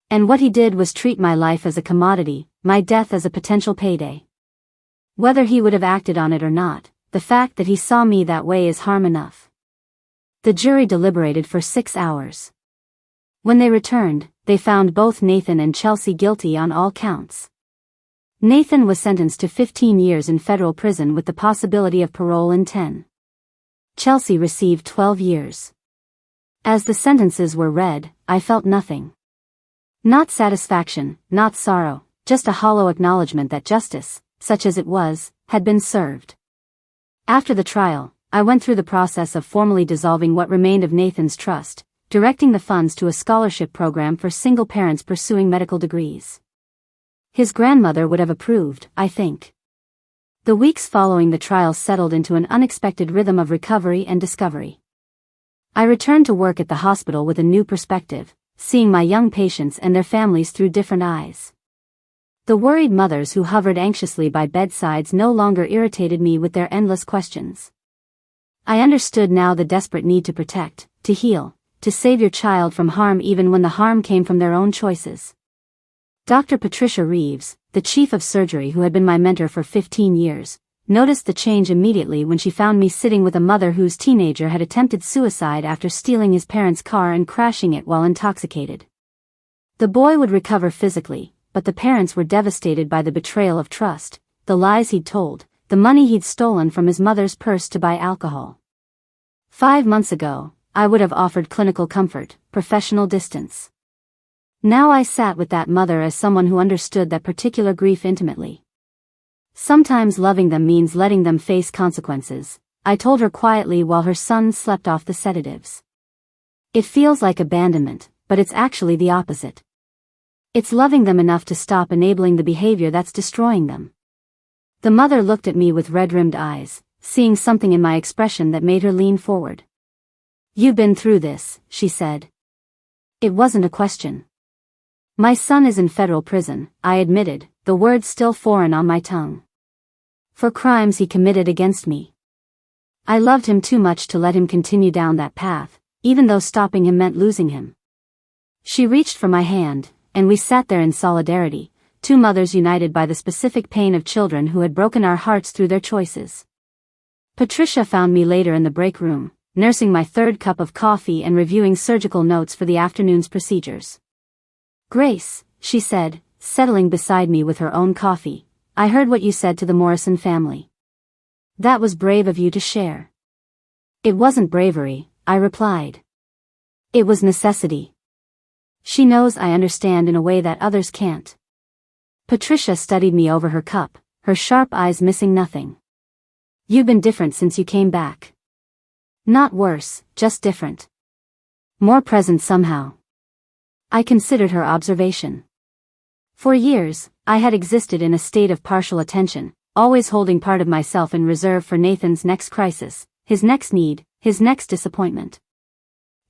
And what he did was treat my life as a commodity, my death as a potential payday. Whether he would have acted on it or not, the fact that he saw me that way is harm enough." The jury deliberated for 6 hours. When they returned, they found both Nathan and Chelsea guilty on all counts. Nathan was sentenced to 15 years in federal prison with the possibility of parole in 10. Chelsea received 12 years. As the sentences were read, I felt nothing. Not satisfaction, not sorrow, just a hollow acknowledgement that justice, such as it was, had been served. After the trial, I went through the process of formally dissolving what remained of Nathan's trust, directing the funds to a scholarship program for single parents pursuing medical degrees. His grandmother would have approved, I think. The weeks following the trial settled into an unexpected rhythm of recovery and discovery. I returned to work at the hospital with a new perspective, seeing my young patients and their families through different eyes. The worried mothers who hovered anxiously by bedsides no longer irritated me with their endless questions. I understood now the desperate need to protect, to heal, to save your child from harm even when the harm came from their own choices. Dr. Patricia Reeves, the chief of surgery who had been my mentor for 15 years, noticed the change immediately when she found me sitting with a mother whose teenager had attempted suicide after stealing his parents' car and crashing it while intoxicated. The boy would recover physically, but the parents were devastated by the betrayal of trust, the lies he'd told, the money he'd stolen from his mother's purse to buy alcohol. 5 months ago, I would have offered clinical comfort, professional distance. Now I sat with that mother as someone who understood that particular grief intimately. Sometimes loving them means letting them face consequences, I told her quietly while her son slept off the sedatives. It feels like abandonment, but it's actually the opposite. It's loving them enough to stop enabling the behavior that's destroying them. The mother looked at me with red-rimmed eyes, seeing something in my expression that made her lean forward. "You've been through this," she said. It wasn't a question. "My son is in federal prison," I admitted, the words still foreign on my tongue. "For crimes he committed against me. I loved him too much to let him continue down that path, even though stopping him meant losing him." She reached for my hand, and we sat there in solidarity, two mothers united by the specific pain of children who had broken our hearts through their choices. Patricia found me later in the break room, nursing my third cup of coffee and reviewing surgical notes for the afternoon's procedures. "Grace," she said, settling beside me with her own coffee, "I heard what you said to the Morrison family. That was brave of you to share." "It wasn't bravery," I replied. "It was necessity. She knows I understand in a way that others can't." Patricia studied me over her cup, her sharp eyes missing nothing. "You've been different since you came back." "Not worse, just different. More present somehow." I considered her observation. For years, I had existed in a state of partial attention, always holding part of myself in reserve for Nathan's next crisis, his next need, his next disappointment.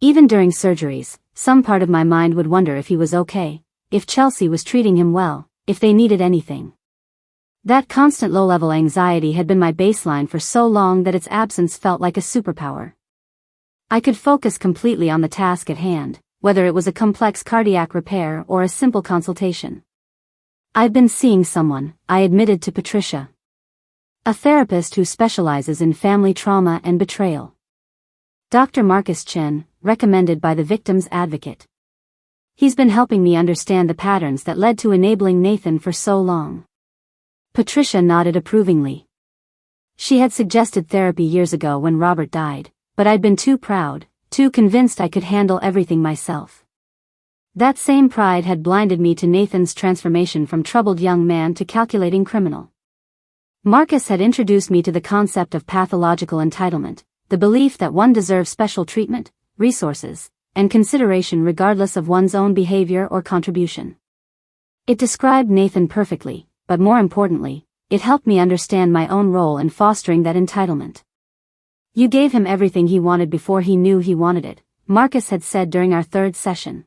Even during surgeries, some part of my mind would wonder if he was okay, if Chelsea was treating him well, if they needed anything. That constant low-level anxiety had been my baseline for so long that its absence felt like a superpower. I could focus completely on the task at hand, whether it was a complex cardiac repair or a simple consultation. "I've been seeing someone," I admitted to Patricia. "A therapist who specializes in family trauma and betrayal. Dr. Marcus Chen, recommended by the victim's advocate. He's been helping me understand the patterns that led to enabling Nathan for so long." Patricia nodded approvingly. She had suggested therapy years ago when Robert died, but I'd been too proud, too convinced I could handle everything myself. That same pride had blinded me to Nathan's transformation from troubled young man to calculating criminal. Marcus had introduced me to the concept of pathological entitlement, the belief that one deserves special treatment, resources, and consideration regardless of one's own behavior or contribution. It described Nathan perfectly, but more importantly, it helped me understand my own role in fostering that entitlement. "You gave him everything he wanted before he knew he wanted it," Marcus had said during our third session.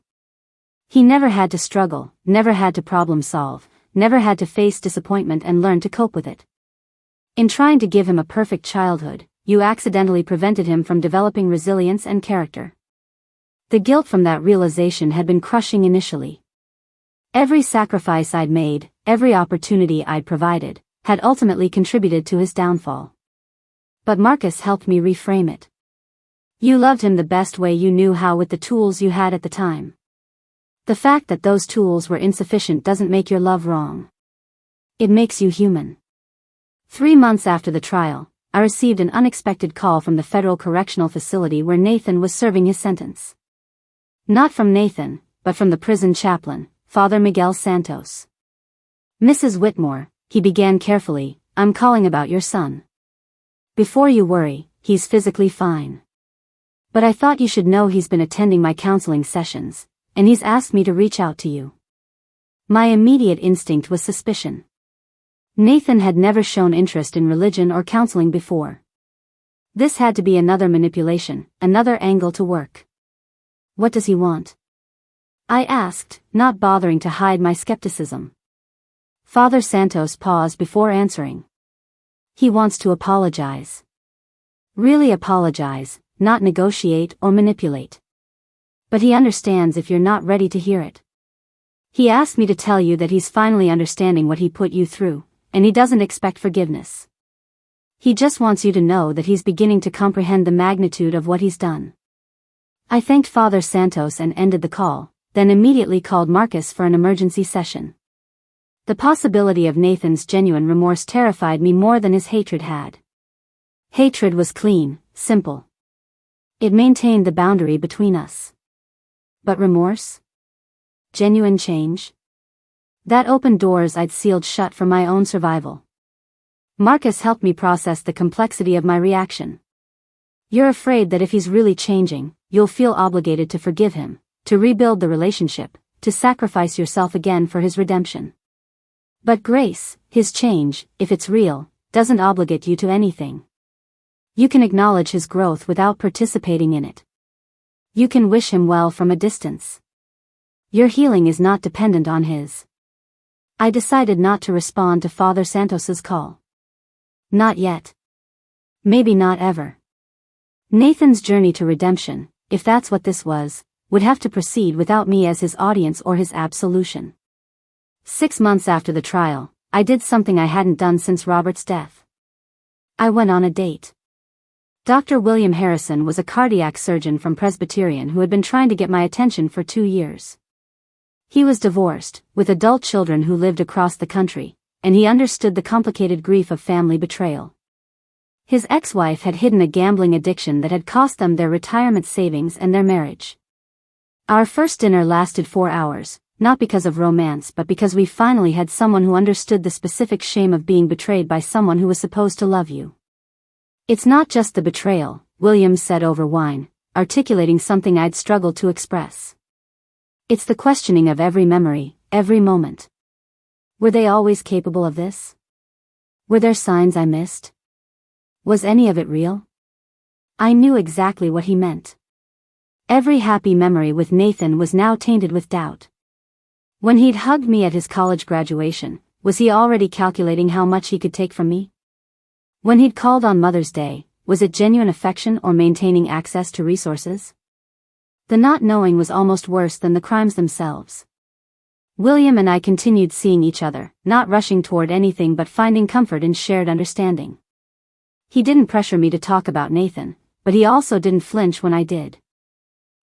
"He never had to struggle, never had to problem solve, never had to face disappointment and learn to cope with it. In trying to give him a perfect childhood, you accidentally prevented him from developing resilience and character." The guilt from that realization had been crushing initially. Every sacrifice I'd made, every opportunity I'd provided, had ultimately contributed to his downfall. But Marcus helped me reframe it. "You loved him the best way you knew how with the tools you had at the time. The fact that those tools were insufficient doesn't make your love wrong. It makes you human." 3 months after the trial, I received an unexpected call from the federal correctional facility where Nathan was serving his sentence. Not from Nathan, but from the prison chaplain, Father Miguel Santos. "Mrs. Whitmore," he began carefully, "I'm calling about your son. Before you worry, he's physically fine. But I thought you should know he's been attending my counseling sessions, and he's asked me to reach out to you." My immediate instinct was suspicion. Nathan had never shown interest in religion or counseling before. This had to be another manipulation, another angle to work. "What does he want?" I asked, not bothering to hide my skepticism. Father Santos paused before answering. "He wants to apologize. Really apologize, not negotiate or manipulate. But he understands if you're not ready to hear it. He asked me to tell you that he's finally understanding what he put you through, and he doesn't expect forgiveness. He just wants you to know that he's beginning to comprehend the magnitude of what he's done." I thanked Father Santos and ended the call, then immediately called Marcus for an emergency session. The possibility of Nathan's genuine remorse terrified me more than his hatred had. Hatred was clean, simple. It maintained the boundary between us. But remorse? Genuine change? That opened doors I'd sealed shut for my own survival. Marcus helped me process the complexity of my reaction. You're afraid that if he's really changing, you'll feel obligated to forgive him, to rebuild the relationship, to sacrifice yourself again for his redemption. But Grace, his change, if it's real, doesn't obligate you to anything. You can acknowledge his growth without participating in it. You can wish him well from a distance. Your healing is not dependent on his. I decided not to respond to Father Santos's call. Not yet. Maybe not ever. Nathan's journey to redemption, if that's what this was, would have to proceed without me as his audience or his absolution. 6 months after the trial, I did something I hadn't done since Robert's death. I went on a date. Dr. William Harrison was a cardiac surgeon from Presbyterian who had been trying to get my attention for 2 years. He was divorced, with adult children who lived across the country, and he understood the complicated grief of family betrayal. His ex-wife had hidden a gambling addiction that had cost them their retirement savings and their marriage. Our first dinner lasted 4 hours, not because of romance but because we finally had someone who understood the specific shame of being betrayed by someone who was supposed to love you. It's not just the betrayal, Williams said over wine, articulating something I'd struggled to express. It's the questioning of every memory, every moment. Were they always capable of this? Were there signs I missed? Was any of it real? I knew exactly what he meant. Every happy memory with Nathan was now tainted with doubt. When he'd hugged me at his college graduation, was he already calculating how much he could take from me? When he'd called on Mother's Day, was it genuine affection or maintaining access to resources? The not knowing was almost worse than the crimes themselves. William and I continued seeing each other, not rushing toward anything but finding comfort in shared understanding. He didn't pressure me to talk about Nathan, but he also didn't flinch when I did.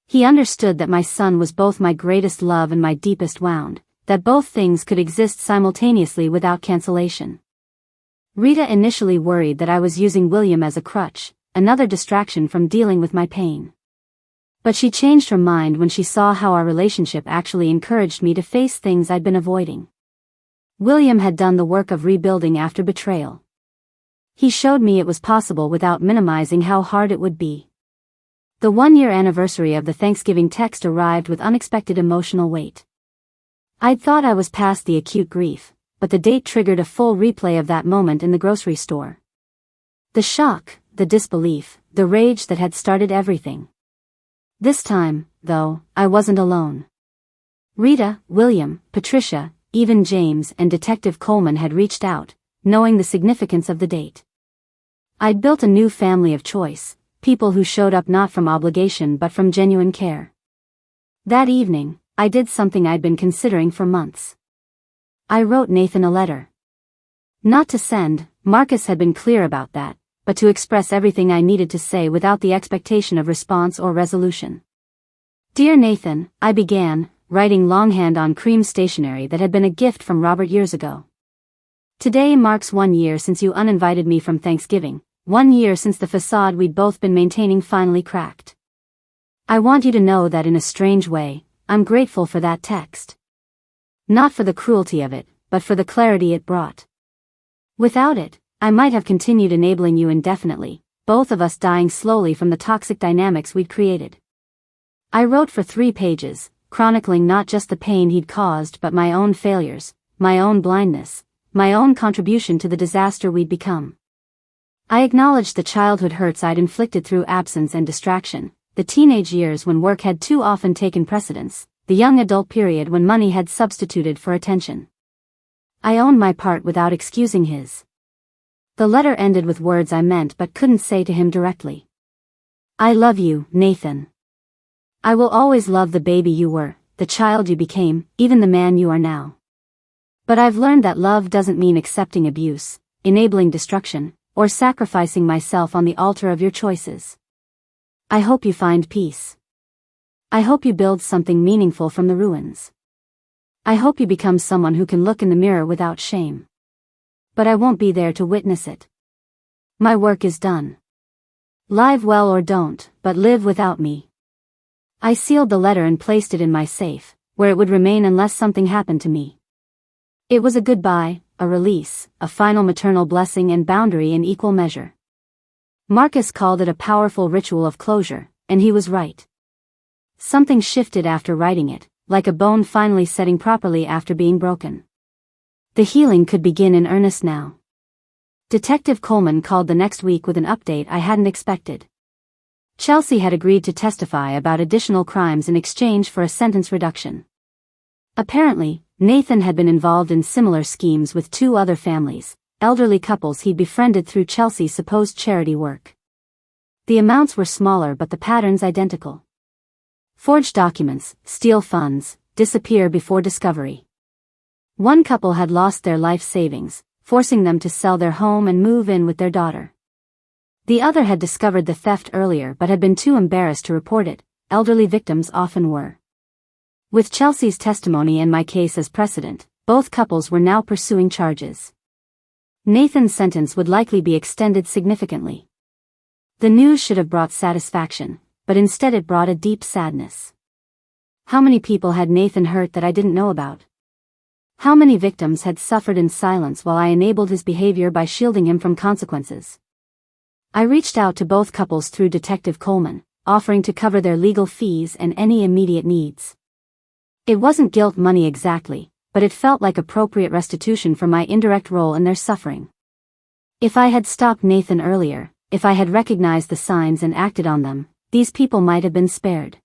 He understood that my son was both my greatest love and my deepest wound, that both things could exist simultaneously without cancellation. Rita initially worried that I was using William as a crutch, another distraction from dealing with my pain. But she changed her mind when she saw how our relationship actually encouraged me to face things I'd been avoiding. William had done the work of rebuilding after betrayal. He showed me it was possible without minimizing how hard it would be. The 1-year anniversary of the Thanksgiving text arrived with unexpected emotional weight. I'd thought I was past the acute grief, but the date triggered a full replay of that moment in the grocery store. The shock, the disbelief, the rage that had started everything. This time, though, I wasn't alone. Rita, William, Patricia, even James and Detective Coleman had reached out, knowing the significance of the date. I'd built a new family of choice, people who showed up not from obligation but from genuine care. That evening, I did something I'd been considering for months. I wrote Nathan a letter. Not to send, Marcus had been clear about that, but to express everything I needed to say without the expectation of response or resolution. Dear Nathan, I began, writing longhand on cream stationery that had been a gift from Robert years ago. Today marks 1 year since you uninvited me from Thanksgiving, 1 year since the facade we'd both been maintaining finally cracked. I want you to know that in a strange way, I'm grateful for that text. Not for the cruelty of it, but for the clarity it brought. Without it, I might have continued enabling you indefinitely, both of us dying slowly from the toxic dynamics we'd created. I wrote for 3 pages, chronicling not just the pain he'd caused but my own failures, my own blindness, my own contribution to the disaster we'd become. I acknowledged the childhood hurts I'd inflicted through absence and distraction, the teenage years when work had too often taken precedence, the young adult period when money had substituted for attention. I owned my part without excusing his. The letter ended with words I meant but couldn't say to him directly. I love you, Nathan. I will always love the baby you were, the child you became, even the man you are now. But I've learned that love doesn't mean accepting abuse, enabling destruction, or sacrificing myself on the altar of your choices. I hope you find peace. I hope you build something meaningful from the ruins. I hope you become someone who can look in the mirror without shame. But I won't be there to witness it. My work is done. Live well or don't, but live without me. I sealed the letter and placed it in my safe, where it would remain unless something happened to me. It was a goodbye, a release, a final maternal blessing and boundary in equal measure. Marcus called it a powerful ritual of closure, and he was right. Something shifted after writing it, like a bone finally setting properly after being broken. The healing could begin in earnest now. Detective Coleman called the next week with an update I hadn't expected. Chelsea had agreed to testify about additional crimes in exchange for a sentence reduction. Apparently, Nathan had been involved in similar schemes with two other families, elderly couples he'd befriended through Chelsea's supposed charity work. The amounts were smaller but the patterns identical. Forged documents, steal funds, disappear before discovery. One couple had lost their life savings, forcing them to sell their home and move in with their daughter. The other had discovered the theft earlier but had been too embarrassed to report it. Elderly victims often were. With Chelsea's testimony and my case as precedent, both couples were now pursuing charges. Nathan's sentence would likely be extended significantly. The news should have brought satisfaction, but instead it brought a deep sadness. How many people had Nathan hurt that I didn't know about? How many victims had suffered in silence while I enabled his behavior by shielding him from consequences? I reached out to both couples through Detective Coleman, offering to cover their legal fees and any immediate needs. It wasn't guilt money exactly, but it felt like appropriate restitution for my indirect role in their suffering. If I had stopped Nathan earlier, if I had recognized the signs and acted on them, these people might have been spared.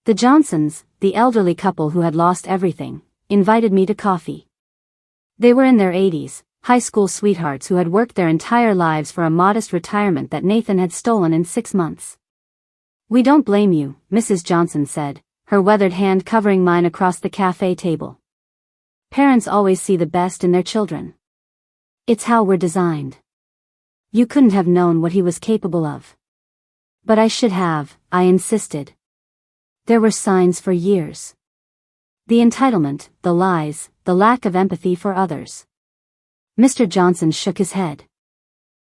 The Johnsons, the elderly couple who had lost everything, invited me to coffee. They were in their 80s, high school sweethearts who had worked their entire lives for a modest retirement that Nathan had stolen in 6 months. "We don't blame you," Mrs. Johnson said, her weathered hand covering mine across the cafe table. "Parents always see the best in their children. It's how we're designed. You couldn't have known what he was capable of." "But I should have," I insisted. There were signs for years. The entitlement, the lies, the lack of empathy for others. Mr. Johnson shook his head.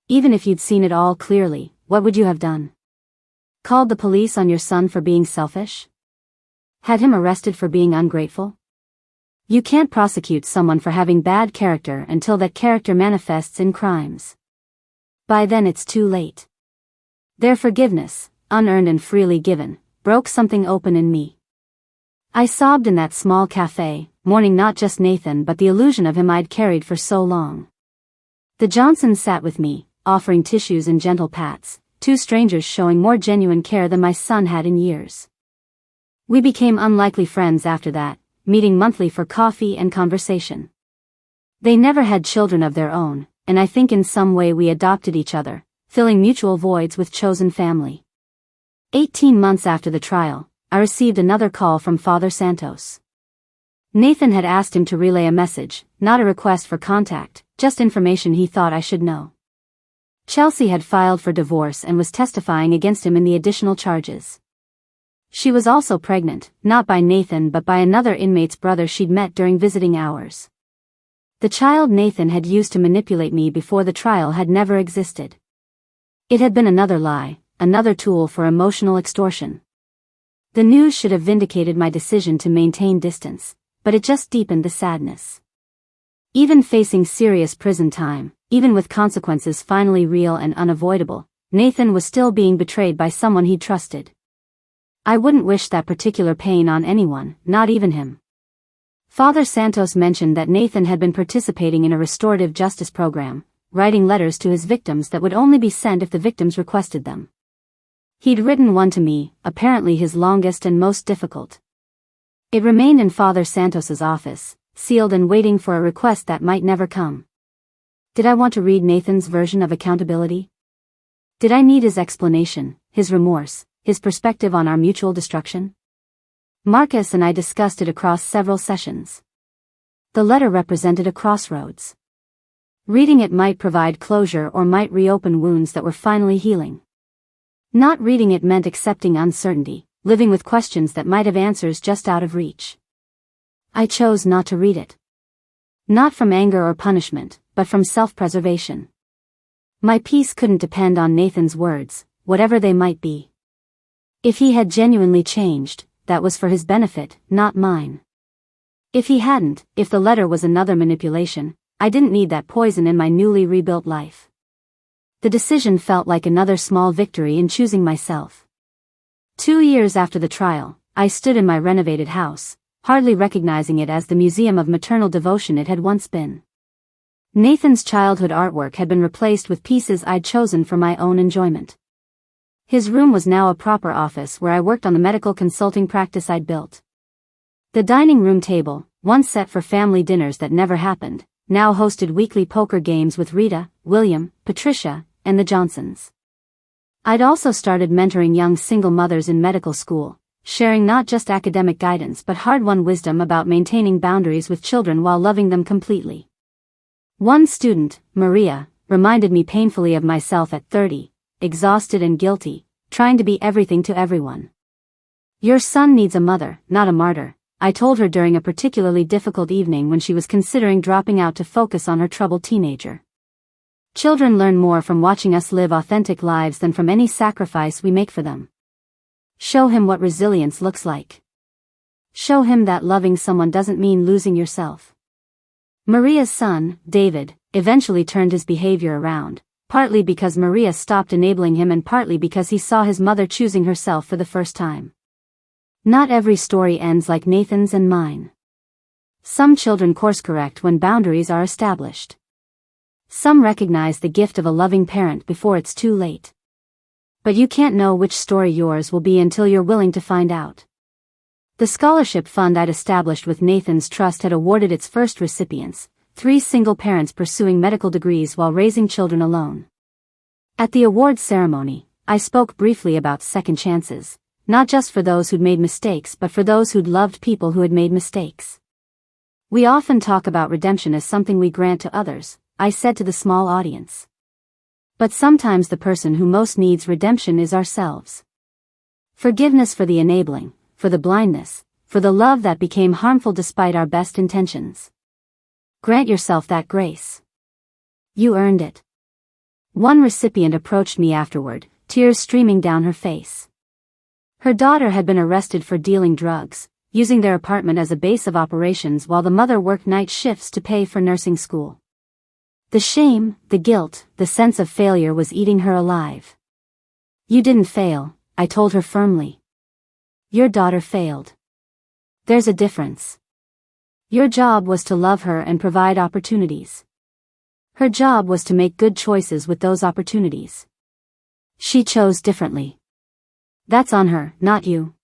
"Even if you'd seen it all clearly, what would you have done? Called the police on your son for being selfish? Had him arrested for being ungrateful? You can't prosecute someone for having bad character until that character manifests in crimes. By then it's too late." Their forgiveness, unearned and freely given, broke something open in me. I sobbed in that small cafe, mourning not just Nathan but the illusion of him I'd carried for so long. The Johnsons sat with me, offering tissues and gentle pats, two strangers showing more genuine care than my son had in years. We became unlikely friends after that, meeting monthly for coffee and conversation. They never had children of their own, and I think in some way we adopted each other, filling mutual voids with chosen family. 18 months after the trial, I received another call from Father Santos. Nathan had asked him to relay a message, not a request for contact, just information he thought I should know. Chelsea had filed for divorce and was testifying against him in the additional charges. She was also pregnant, not by Nathan but by another inmate's brother she'd met during visiting hours. The child Nathan had used to manipulate me before the trial had never existed. It had been another lie, another tool for emotional extortion. The news should have vindicated my decision to maintain distance, but it just deepened the sadness. Even facing serious prison time, even with consequences finally real and unavoidable, Nathan was still being betrayed by someone he trusted. I wouldn't wish that particular pain on anyone, not even him. Father Santos mentioned that Nathan had been participating in a restorative justice program, writing letters to his victims that would only be sent if the victims requested them. He'd written one to me, apparently his longest and most difficult. It remained in Father Santos's office, sealed and waiting for a request that might never come. Did I want to read Nathan's version of accountability? Did I need his explanation, his remorse, his perspective on our mutual destruction? Marcus and I discussed it across several sessions. The letter represented a crossroads. Reading it might provide closure or might reopen wounds that were finally healing. Not reading it meant accepting uncertainty, living with questions that might have answers just out of reach. I chose not to read it. Not from anger or punishment, but from self-preservation. My peace couldn't depend on Nathan's words, whatever they might be. If he had genuinely changed, that was for his benefit, not mine. If he hadn't, if the letter was another manipulation, I didn't need that poison in my newly rebuilt life. The decision felt like another small victory in choosing myself. 2 years after the trial, I stood in my renovated house, hardly recognizing it as the museum of maternal devotion it had once been. Nathan's childhood artwork had been replaced with pieces I'd chosen for my own enjoyment. His room was now a proper office where I worked on the medical consulting practice I'd built. The dining room table, once set for family dinners that never happened, now hosted weekly poker games with Rita, William, Patricia, and the Johnsons. I'd also started mentoring young single mothers in medical school, sharing not just academic guidance but hard-won wisdom about maintaining boundaries with children while loving them completely. One student, Maria, reminded me painfully of myself at 30, exhausted and guilty, trying to be everything to everyone. "Your son needs a mother, not a martyr," I told her during a particularly difficult evening when she was considering dropping out to focus on her troubled teenager. Children learn more from watching us live authentic lives than from any sacrifice we make for them. Show him what resilience looks like. Show him that loving someone doesn't mean losing yourself. Maria's son, David, eventually turned his behavior around, partly because Maria stopped enabling him and partly because he saw his mother choosing herself for the first time. Not every story ends like Nathan's and mine. Some children course-correct when boundaries are established. Some recognize the gift of a loving parent before it's too late. But you can't know which story yours will be until you're willing to find out. The scholarship fund I'd established with Nathan's trust had awarded its first recipients, 3 single parents pursuing medical degrees while raising children alone. At the awards ceremony, I spoke briefly about second chances, not just for those who'd made mistakes but for those who'd loved people who had made mistakes. We often talk about redemption as something we grant to others, I said to the small audience. But sometimes the person who most needs redemption is ourselves. Forgiveness for the enabling, for the blindness, for the love that became harmful despite our best intentions. Grant yourself that grace. You earned it. One recipient approached me afterward, tears streaming down her face. Her daughter had been arrested for dealing drugs, using their apartment as a base of operations while the mother worked night shifts to pay for nursing school. The shame, the guilt, the sense of failure was eating her alive. "You didn't fail," I told her firmly. "Your daughter failed. There's a difference. Your job was to love her and provide opportunities. Her job was to make good choices with those opportunities. She chose differently. That's on her, not you."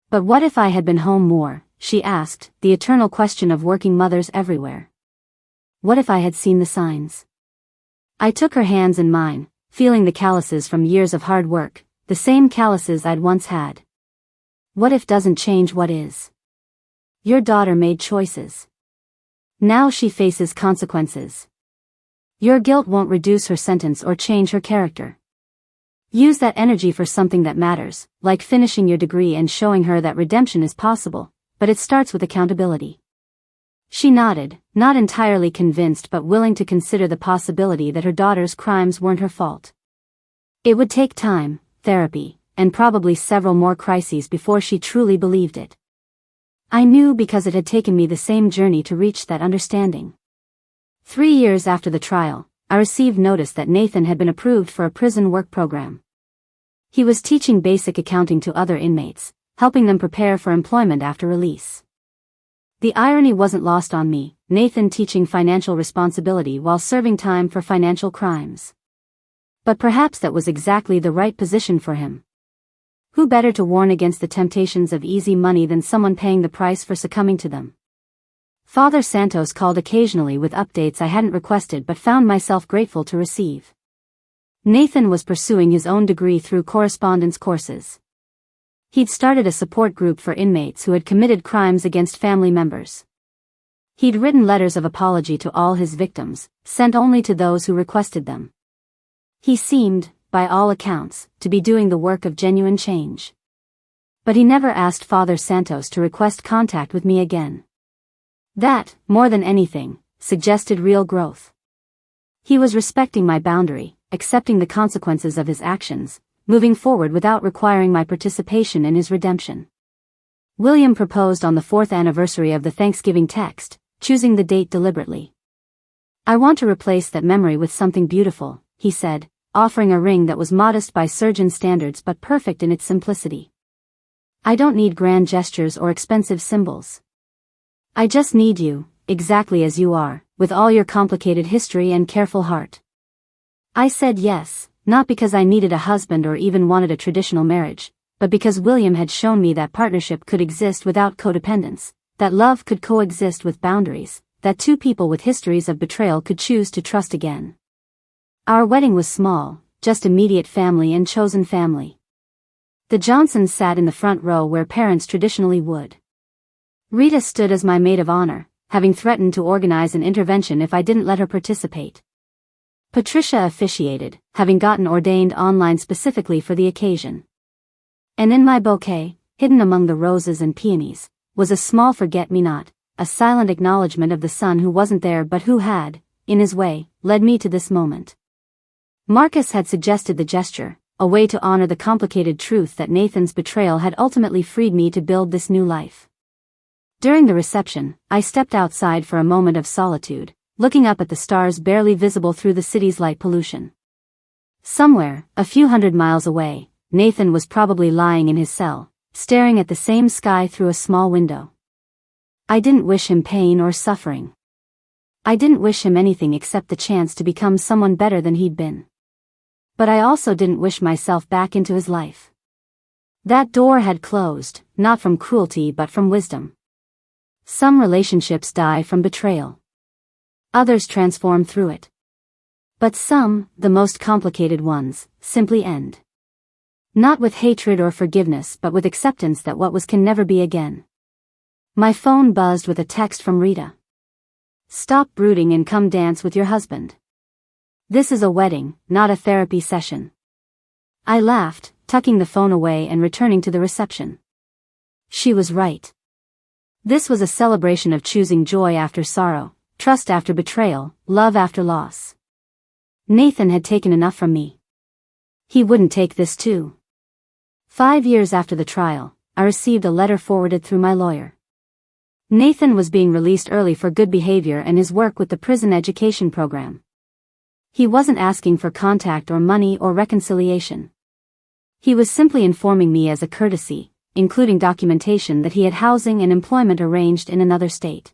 "But what if I had been home more?" she asked, the eternal question of working mothers everywhere. What if I had seen the signs? I took her hands in mine, feeling the calluses from years of hard work, the same calluses I'd once had. What if doesn't change what is? Your daughter made choices. Now she faces consequences. Your guilt won't reduce her sentence or change her character. Use that energy for something that matters, like finishing your degree and showing her that redemption is possible, but it starts with accountability. She nodded, not entirely convinced but willing to consider the possibility that her daughter's crimes weren't her fault. It would take time, therapy, and probably several more crises before she truly believed it. I knew because it had taken me the same journey to reach that understanding. 3 years after the trial, I received notice that Nathan had been approved for a prison work program. He was teaching basic accounting to other inmates, helping them prepare for employment after release. The irony wasn't lost on me, Nathan teaching financial responsibility while serving time for financial crimes. But perhaps that was exactly the right position for him. Who better to warn against the temptations of easy money than someone paying the price for succumbing to them? Father Santos called occasionally with updates I hadn't requested but found myself grateful to receive. Nathan was pursuing his own degree through correspondence courses. He'd started a support group for inmates who had committed crimes against family members. He'd written letters of apology to all his victims, sent only to those who requested them. He seemed, by all accounts, to be doing the work of genuine change. But he never asked Father Santos to request contact with me again. That, more than anything, suggested real growth. He was respecting my boundary, accepting the consequences of his actions, moving forward without requiring my participation in his redemption. William proposed on the 4th anniversary of the Thanksgiving text, choosing the date deliberately. I want to replace that memory with something beautiful, he said, offering a ring that was modest by surgeon standards but perfect in its simplicity. I don't need grand gestures or expensive symbols. I just need you, exactly as you are, with all your complicated history and careful heart. I said yes, not because I needed a husband or even wanted a traditional marriage, but because William had shown me that partnership could exist without codependence, that love could coexist with boundaries, that two people with histories of betrayal could choose to trust again. Our wedding was small, just immediate family and chosen family. The Johnsons sat in the front row where parents traditionally would. Rita stood as my maid of honor, having threatened to organize an intervention if I didn't let her participate. Patricia officiated, having gotten ordained online specifically for the occasion. And in my bouquet, hidden among the roses and peonies, was a small forget-me-not, a silent acknowledgement of the son who wasn't there but who had, in his way, led me to this moment. Marcus had suggested the gesture, a way to honor the complicated truth that Nathan's betrayal had ultimately freed me to build this new life. During the reception, I stepped outside for a moment of solitude, looking up at the stars barely visible through the city's light pollution. Somewhere, a few hundred miles away, Nathan was probably lying in his cell, staring at the same sky through a small window. I didn't wish him pain or suffering. I didn't wish him anything except the chance to become someone better than he'd been. But I also didn't wish myself back into his life. That door had closed, not from cruelty but from wisdom. Some relationships die from betrayal. Others transform through it. But some, the most complicated ones, simply end. Not with hatred or forgiveness but with acceptance that what was can never be again. My phone buzzed with a text from Rita. Stop brooding and come dance with your husband. This is a wedding, not a therapy session. I laughed, tucking the phone away and returning to the reception. She was right. This was a celebration of choosing joy after sorrow, trust after betrayal, love after loss. Nathan had taken enough from me. He wouldn't take this too. 5 years after the trial, I received a letter forwarded through my lawyer. Nathan was being released early for good behavior and his work with the prison education program. He wasn't asking for contact or money or reconciliation. He was simply informing me as a courtesy, including documentation that he had housing and employment arranged in another state.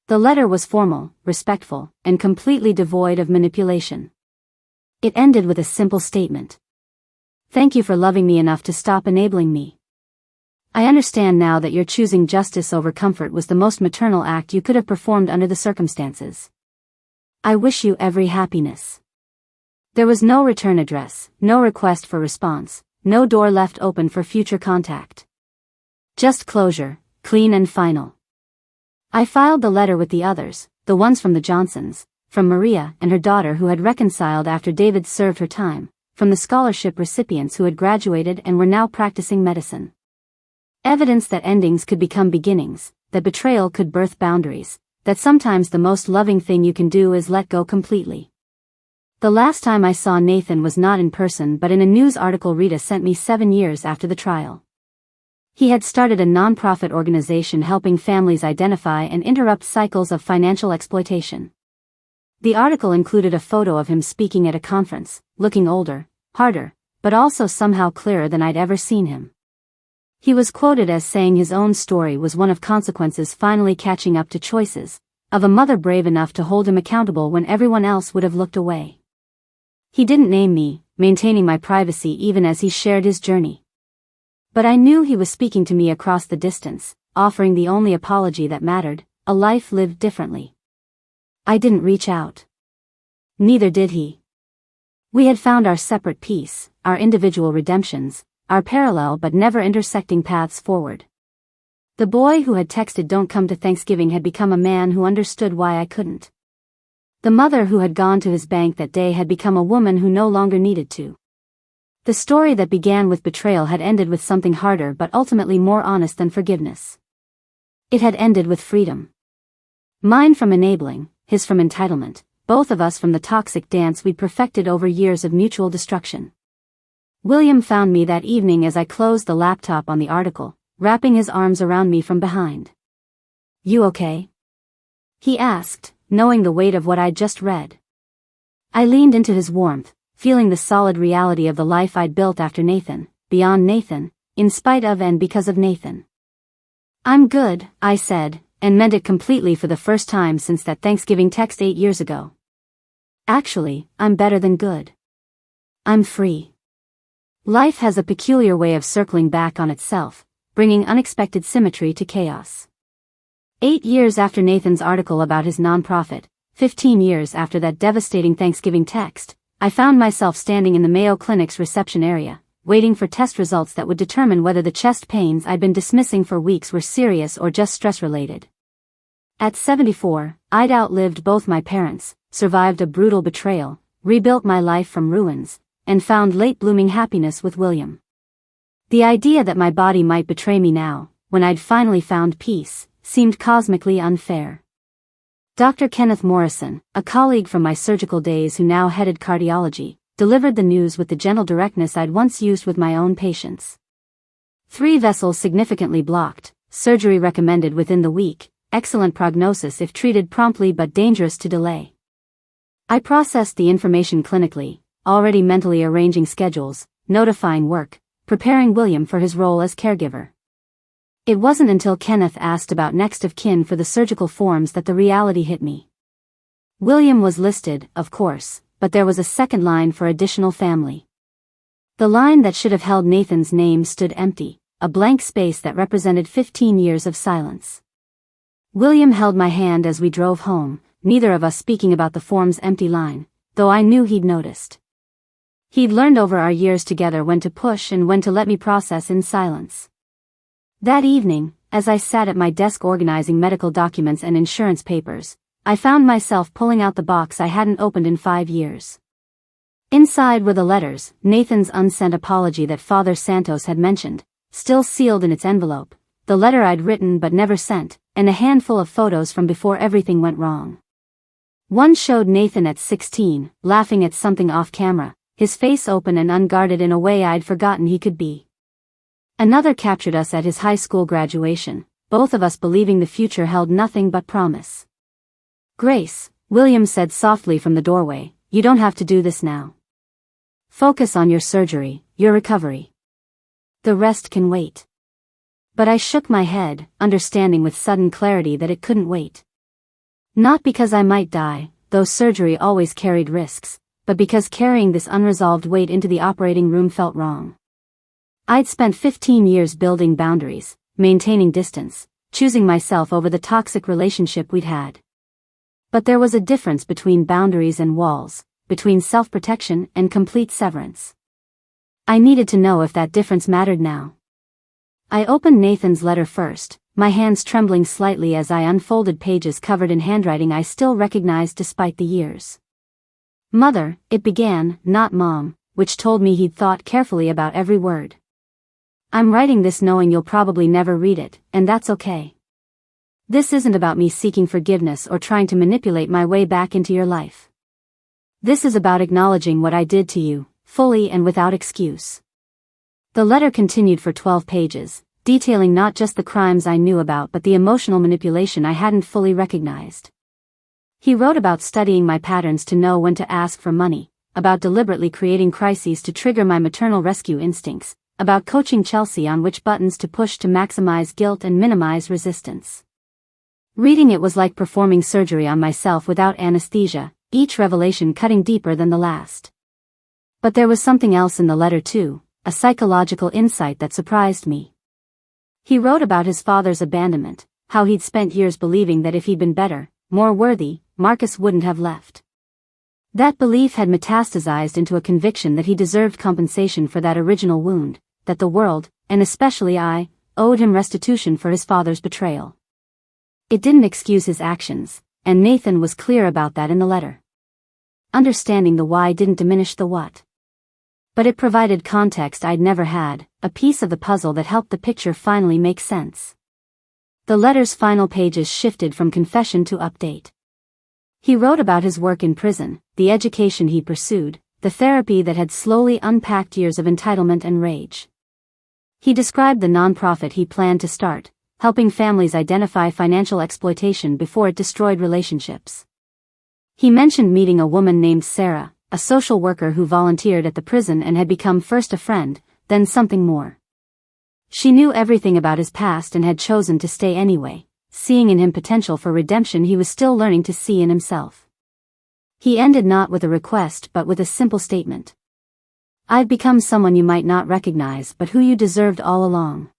The letter was formal, respectful, and completely devoid of manipulation. It ended with a simple statement. Thank you for loving me enough to stop enabling me. I understand now that your choosing justice over comfort was the most maternal act you could have performed under the circumstances. I wish you every happiness. There was no return address, no request for response, no door left open for future contact. Just closure, clean and final. I filed the letter with the others, the ones from the Johnsons, from Maria and her daughter who had reconciled after David served her time, from the scholarship recipients who had graduated and were now practicing medicine. Evidence that endings could become beginnings, that betrayal could birth boundaries, that sometimes the most loving thing you can do is let go completely. The last time I saw Nathan was not in person but in a news article Rita sent me 7 years after the trial. He had started a non-profit organization helping families identify and interrupt cycles of financial exploitation. The article included a photo of him speaking at a conference, looking older, harder, but also somehow clearer than I'd ever seen him. He was quoted as saying his own story was one of consequences finally catching up to choices, of a mother brave enough to hold him accountable when everyone else would have looked away. He didn't name me, maintaining my privacy even as he shared his journey. But I knew he was speaking to me across the distance, offering the only apology that mattered, a life lived differently. I didn't reach out. Neither did he. We had found our separate peace, our individual redemptions, our parallel but never intersecting paths forward. The boy who had texted "Don't come to Thanksgiving" had become a man who understood why I couldn't. The mother who had gone to his bank that day had become a woman who no longer needed to. The story that began with betrayal had ended with something harder but ultimately more honest than forgiveness. It had ended with freedom. Mine from enabling, his from entitlement, both of us from the toxic dance we'd perfected over years of mutual destruction. William found me that evening as I closed the laptop on the article, wrapping his arms around me from behind. You okay? He asked, knowing the weight of what I'd just read. I leaned into his warmth, feeling the solid reality of the life I'd built after Nathan, beyond Nathan, in spite of and because of Nathan. "I'm good," I said, and meant it completely for the first time since that Thanksgiving text 8 years ago. "Actually, I'm better than good. I'm free." Life has a peculiar way of circling back on itself, bringing unexpected symmetry to chaos. 8 years after Nathan's article about his nonprofit, 15 years after that devastating Thanksgiving text, I found myself standing in the Mayo Clinic's reception area, waiting for test results that would determine whether the chest pains I'd been dismissing for weeks were serious or just stress-related. At 74, I'd outlived both my parents, survived a brutal betrayal, rebuilt my life from ruins, and found late-blooming happiness with William. The idea that my body might betray me now, when I'd finally found peace, seemed cosmically unfair. Dr. Kenneth Morrison, a colleague from my surgical days who now headed cardiology, delivered the news with the gentle directness I'd once used with my own patients. 3 vessels significantly blocked, surgery recommended within the week, excellent prognosis if treated promptly but dangerous to delay. I processed the information clinically, already mentally arranging schedules, notifying work, preparing William for his role as caregiver. It wasn't until Kenneth asked about next of kin for the surgical forms that the reality hit me. William was listed, of course, but there was a second line for additional family. The line that should have held Nathan's name stood empty, a blank space that represented 15 years of silence. William held my hand as we drove home, neither of us speaking about the form's empty line, though I knew he'd noticed. He'd learned over our years together when to push and when to let me process in silence. That evening, as I sat at my desk organizing medical documents and insurance papers, I found myself pulling out the box I hadn't opened in 5 years. Inside were the letters, Nathan's unsent apology that Father Santos had mentioned, still sealed in its envelope, the letter I'd written but never sent, and a handful of photos from before everything went wrong. One showed Nathan at 16, laughing at something off camera, his face open and unguarded in a way I'd forgotten he could be. Another captured us at his high school graduation, both of us believing the future held nothing but promise. "Grace," William said softly from the doorway, "you don't have to do this now. Focus on your surgery, your recovery. The rest can wait." But I shook my head, understanding with sudden clarity that it couldn't wait. Not because I might die, though surgery always carried risks, but because carrying this unresolved weight into the operating room felt wrong. I'd spent 15 years building boundaries, maintaining distance, choosing myself over the toxic relationship we'd had. But there was a difference between boundaries and walls, between self-protection and complete severance. I needed to know if that difference mattered now. I opened Nathan's letter first, my hands trembling slightly as I unfolded pages covered in handwriting I still recognized despite the years. "Mother," it began, not Mom, which told me he'd thought carefully about every word. "I'm writing this knowing you'll probably never read it, and that's okay. This isn't about me seeking forgiveness or trying to manipulate my way back into your life. This is about acknowledging what I did to you, fully and without excuse." The letter continued for 12 pages, detailing not just the crimes I knew about but the emotional manipulation I hadn't fully recognized. He wrote about studying my patterns to know when to ask for money, about deliberately creating crises to trigger my maternal rescue instincts, about coaching Chelsea on which buttons to push to maximize guilt and minimize resistance. Reading it was like performing surgery on myself without anesthesia, each revelation cutting deeper than the last. But there was something else in the letter too, a psychological insight that surprised me. He wrote about his father's abandonment, how he'd spent years believing that if he'd been better, more worthy, Marcus wouldn't have left. That belief had metastasized into a conviction that he deserved compensation for that original wound, that the world, and especially I, owed him restitution for his father's betrayal. It didn't excuse his actions, and Nathan was clear about that in the letter. Understanding the why didn't diminish the what. But it provided context I'd never had, a piece of the puzzle that helped the picture finally make sense. The letter's final pages shifted from confession to update. He wrote about his work in prison, the education he pursued, the therapy that had slowly unpacked years of entitlement and rage. He described the nonprofit he planned to start, helping families identify financial exploitation before it destroyed relationships. He mentioned meeting a woman named Sarah, a social worker who volunteered at the prison and had become first a friend, then something more. She knew everything about his past and had chosen to stay anyway, seeing in him potential for redemption he was still learning to see in himself. He ended not with a request but with a simple statement. I'd become someone you might not recognize but who you deserved all along.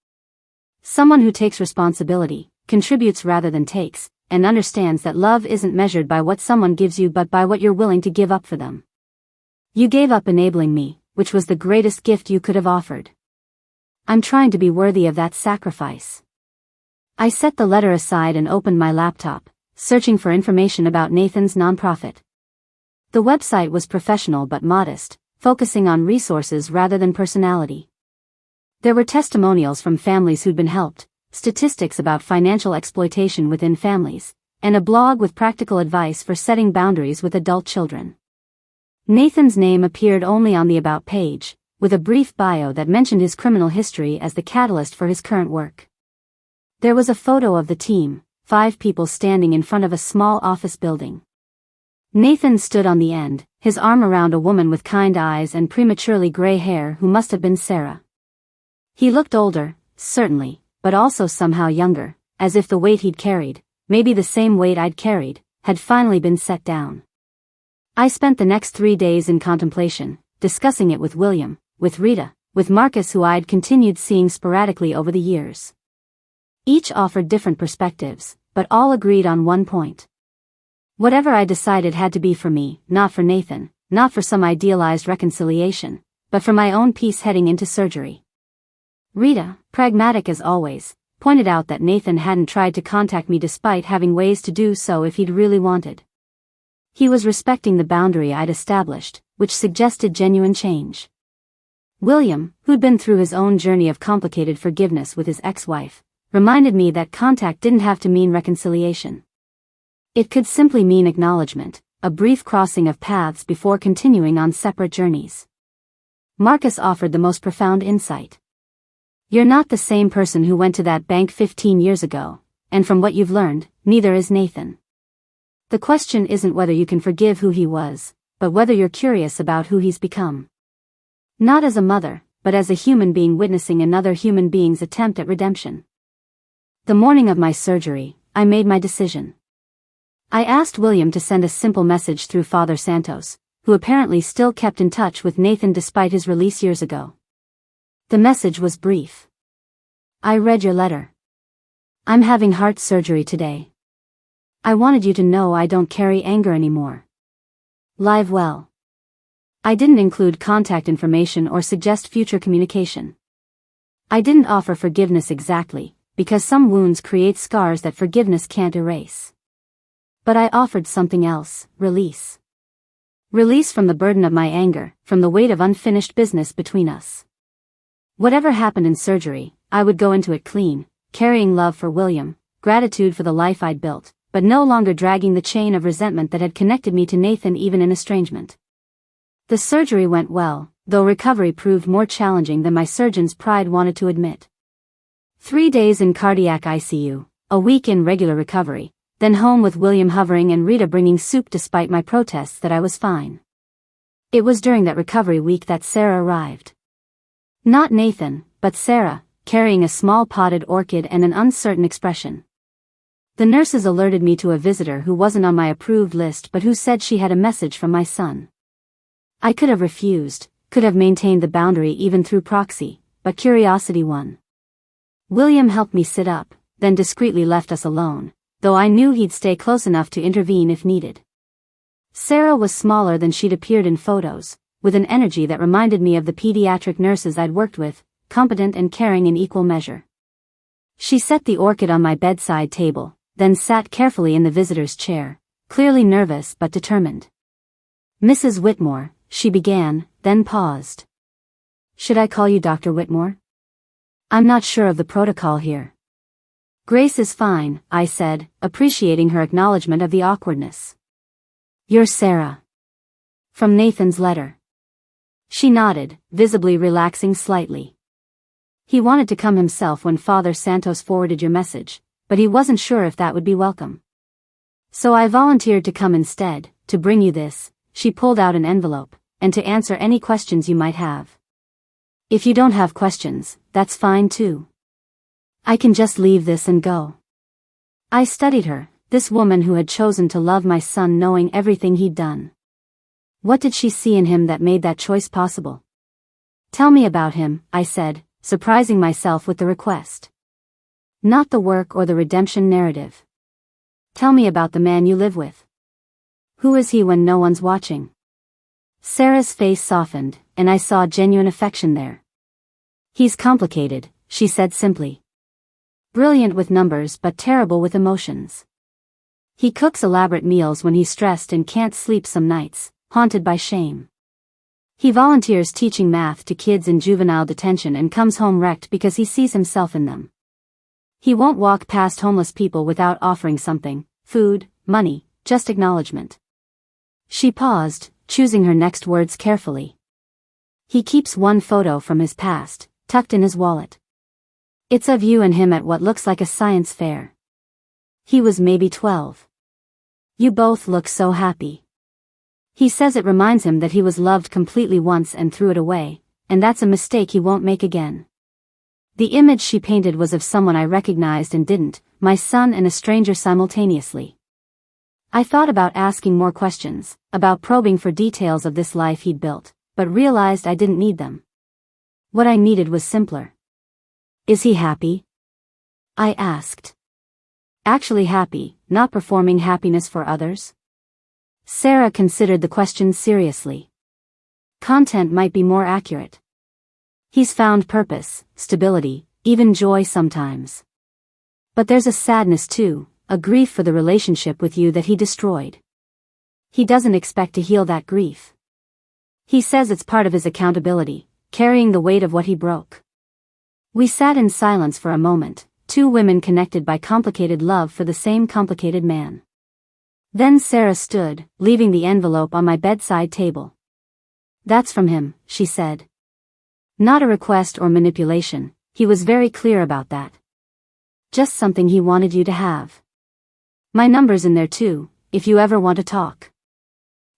Someone who takes responsibility, contributes rather than takes, and understands that love isn't measured by what someone gives you but by what you're willing to give up for them. You gave up enabling me, which was the greatest gift you could have offered. I'm trying to be worthy of that sacrifice. I set the letter aside and opened my laptop, searching for information about Nathan's nonprofit. The website was professional but modest, focusing on resources rather than personality. There were testimonials from families who'd been helped, statistics about financial exploitation within families, and a blog with practical advice for setting boundaries with adult children. Nathan's name appeared only on the About page, with a brief bio that mentioned his criminal history as the catalyst for his current work. There was a photo of the team, 5 people standing in front of a small office building. Nathan stood on the end, his arm around a woman with kind eyes and prematurely gray hair who must have been Sarah. He looked older, certainly, but also somehow younger, as if the weight he'd carried, maybe the same weight I'd carried, had finally been set down. I spent the next 3 days in contemplation, discussing it with William, with Rita, with Marcus who I'd continued seeing sporadically over the years. Each offered different perspectives, but all agreed on one point. Whatever I decided had to be for me, not for Nathan, not for some idealized reconciliation, but for my own peace heading into surgery. Rita, pragmatic as always, pointed out that Nathan hadn't tried to contact me despite having ways to do so if he'd really wanted. He was respecting the boundary I'd established, which suggested genuine change. William, who'd been through his own journey of complicated forgiveness with his ex-wife, reminded me that contact didn't have to mean reconciliation. It could simply mean acknowledgement, a brief crossing of paths before continuing on separate journeys. Marcus offered the most profound insight. You're not the same person who went to that bank 15 years ago, and from what you've learned, neither is Nathan. The question isn't whether you can forgive who he was, but whether you're curious about who he's become. Not as a mother, but as a human being witnessing another human being's attempt at redemption. The morning of my surgery, I made my decision. I asked William to send a simple message through Father Santos, who apparently still kept in touch with Nathan despite his release years ago. The message was brief. I read your letter. I'm having heart surgery today. I wanted you to know I don't carry anger anymore. Live well. I didn't include contact information or suggest future communication. I didn't offer forgiveness exactly, because some wounds create scars that forgiveness can't erase. But I offered something else, release. Release from the burden of my anger, from the weight of unfinished business between us. Whatever happened in surgery, I would go into it clean, carrying love for William, gratitude for the life I'd built, but no longer dragging the chain of resentment that had connected me to Nathan even in estrangement. The surgery went well, though recovery proved more challenging than my surgeon's pride wanted to admit. 3 days in cardiac ICU, a week in regular recovery, then home with William hovering and Rita bringing soup despite my protests that I was fine. It was during that recovery week that Sarah arrived. Not Nathan, but Sarah, carrying a small potted orchid and an uncertain expression. The nurses alerted me to a visitor who wasn't on my approved list but who said she had a message from my son. I could have refused, could have maintained the boundary even through proxy, but curiosity won. William helped me sit up, then discreetly left us alone, though I knew he'd stay close enough to intervene if needed. Sarah was smaller than she'd appeared in photos, with an energy that reminded me of the pediatric nurses I'd worked with, competent and caring in equal measure. She set the orchid on my bedside table, then sat carefully in the visitor's chair, clearly nervous but determined. Mrs. Whitmore, she began, then paused. Should I call you Dr. Whitmore? I'm not sure of the protocol here. Grace is fine, I said, appreciating her acknowledgement of the awkwardness. You're Sarah. From Nathan's letter. She nodded, visibly relaxing slightly. He wanted to come himself when Father Santos forwarded your message, but he wasn't sure if that would be welcome. So I volunteered to come instead, to bring you this." She pulled out an envelope, "and to answer any questions you might have. If you don't have questions, that's fine too. I can just leave this and go." I studied her, this woman who had chosen to love my son knowing everything he'd done. What did she see in him that made that choice possible? "Tell me about him," I said, surprising myself with the request. "Not the work or the redemption narrative. Tell me about the man you live with. Who is he when no one's watching?" Sarah's face softened, and I saw genuine affection there. "He's complicated," she said simply. "Brilliant with numbers but terrible with emotions. He cooks elaborate meals when he's stressed and can't sleep some nights, haunted by shame. He volunteers teaching math to kids in juvenile detention and comes home wrecked because he sees himself in them. He won't walk past homeless people without offering something, food, money, just acknowledgement." She paused, choosing her next words carefully. "He keeps one photo from his past, tucked in his wallet. It's of you and him at what looks like a science fair. He was maybe 12. You both look so happy. He says it reminds him that he was loved completely once and threw it away, and that's a mistake he won't make again." The image she painted was of someone I recognized and didn't, my son and a stranger simultaneously. I thought about asking more questions, about probing for details of this life he'd built, but realized I didn't need them. What I needed was simpler. "Is he happy?" I asked. "Actually happy, not performing happiness for others?" Sarah considered the question seriously. "Content might be more accurate. He's found purpose, stability, even joy sometimes. But there's a sadness too, a grief for the relationship with you that he destroyed. He doesn't expect to heal that grief. He says it's part of his accountability, carrying the weight of what he broke." We sat in silence for a moment, two women connected by complicated love for the same complicated man. Then Sarah stood, leaving the envelope on my bedside table. "That's from him," she said. "Not a request or manipulation, he was very clear about that. Just something he wanted you to have. My number's in there too, if you ever want to talk.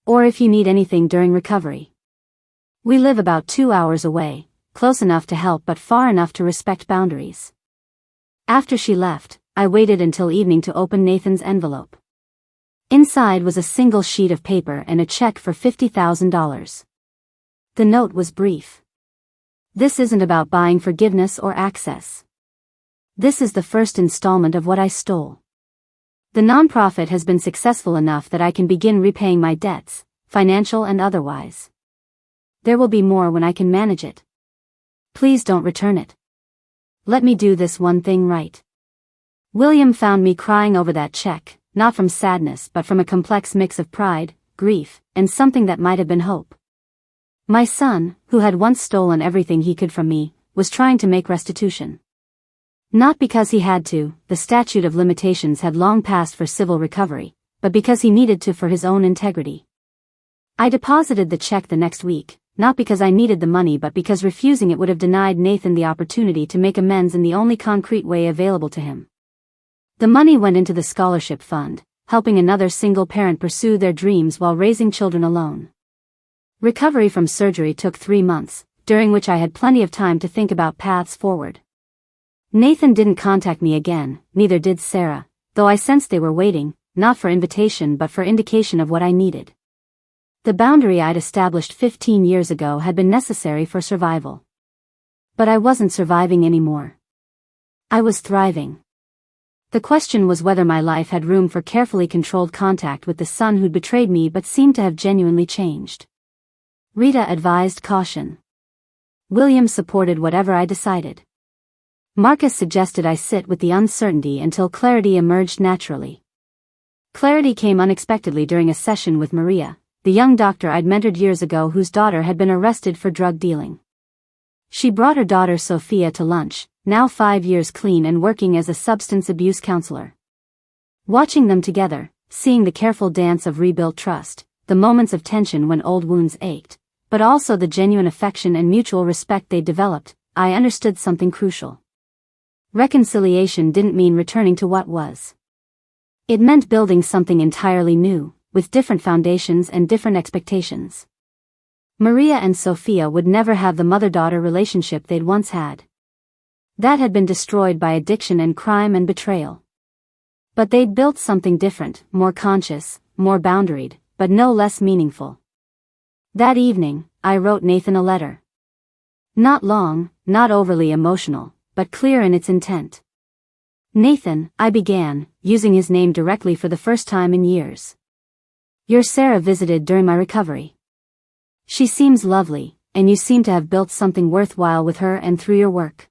Or if you need anything during recovery. We live about 2 hours away, close enough to help but far enough to respect boundaries." After she left, I waited until evening to open Nathan's envelope. Inside was a single sheet of paper and a check for $50,000. The note was brief. "This isn't about buying forgiveness or access. This is the first installment of what I stole. The nonprofit has been successful enough that I can begin repaying my debts, financial and otherwise. There will be more when I can manage it. Please don't return it. Let me do this one thing right." William found me crying over that check, not from sadness but from a complex mix of pride, grief, and something that might have been hope. My son, who had once stolen everything he could from me, was trying to make restitution. Not because he had to, the statute of limitations had long passed for civil recovery, but because he needed to for his own integrity. I deposited the check the next week, not because I needed the money but because refusing it would have denied Nathan the opportunity to make amends in the only concrete way available to him. The money went into the scholarship fund, helping another single parent pursue their dreams while raising children alone. Recovery from surgery took 3 months, during which I had plenty of time to think about paths forward. Nathan didn't contact me again, neither did Sarah, though I sensed they were waiting, not for invitation but for indication of what I needed. The boundary I'd established 15 years ago had been necessary for survival. But I wasn't surviving anymore. I was thriving. The question was whether my life had room for carefully controlled contact with the son who'd betrayed me but seemed to have genuinely changed. Rita advised caution. William supported whatever I decided. Marcus suggested I sit with the uncertainty until clarity emerged naturally. Clarity came unexpectedly during a session with Maria, the young doctor I'd mentored years ago whose daughter had been arrested for drug dealing. She brought her daughter Sophia to lunch, now 5 years clean and working as a substance abuse counselor. Watching them together, seeing the careful dance of rebuilt trust, the moments of tension when old wounds ached, but also the genuine affection and mutual respect they developed, I understood something crucial. Reconciliation didn't mean returning to what was. It meant building something entirely new, with different foundations and different expectations. Maria and Sophia would never have the mother-daughter relationship they'd once had. That had been destroyed by addiction and crime and betrayal. But they'd built something different, more conscious, more boundaried, but no less meaningful. That evening, I wrote Nathan a letter. Not long, not overly emotional, but clear in its intent. Nathan, I began, using his name directly for the first time in years. Your Sarah visited during my recovery. She seems lovely, and you seem to have built something worthwhile with her and through your work.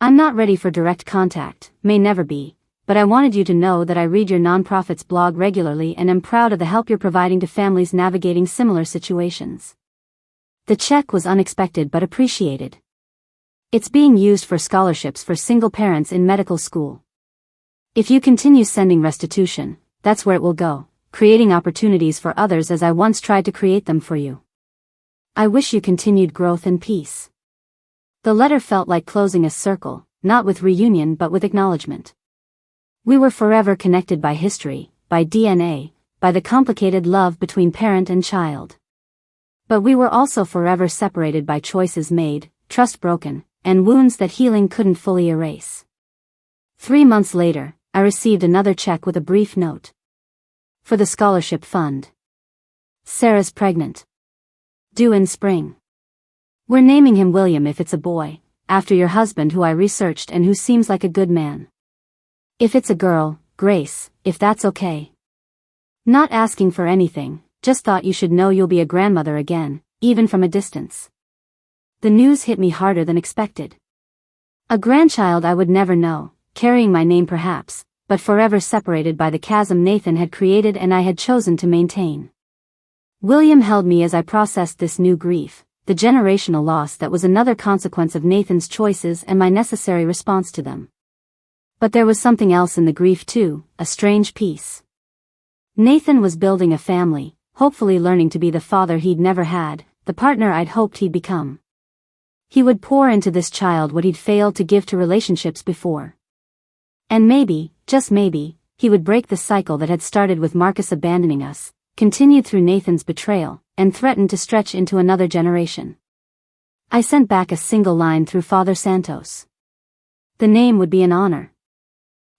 I'm not ready for direct contact, may never be, but I wanted you to know that I read your nonprofit's blog regularly and am proud of the help you're providing to families navigating similar situations. The check was unexpected but appreciated. It's being used for scholarships for single parents in medical school. If you continue sending restitution, that's where it will go, creating opportunities for others as I once tried to create them for you. I wish you continued growth and peace. The letter felt like closing a circle, not with reunion but with acknowledgement. We were forever connected by history, by DNA, by the complicated love between parent and child. But we were also forever separated by choices made, trust broken, and wounds that healing couldn't fully erase. 3 months later, I received another check with a brief note. For the scholarship fund. Sarah's pregnant. Due in spring. We're naming him William if it's a boy, after your husband who I researched and who seems like a good man. If it's a girl, Grace, if that's okay. Not asking for anything, just thought you should know you'll be a grandmother again, even from a distance. The news hit me harder than expected. A grandchild I would never know, carrying my name perhaps, but forever separated by the chasm Nathan had created and I had chosen to maintain. William held me as I processed this new grief, the generational loss that was another consequence of Nathan's choices and my necessary response to them. But there was something else in the grief too, a strange piece. Nathan was building a family, hopefully learning to be the father he'd never had, the partner I'd hoped he'd become. He would pour into this child what he'd failed to give to relationships before. And maybe, just maybe, he would break the cycle that had started with Marcus abandoning us, continued through Nathan's betrayal, and threatened to stretch into another generation. I sent back a single line through Father Santos. The name would be an honor.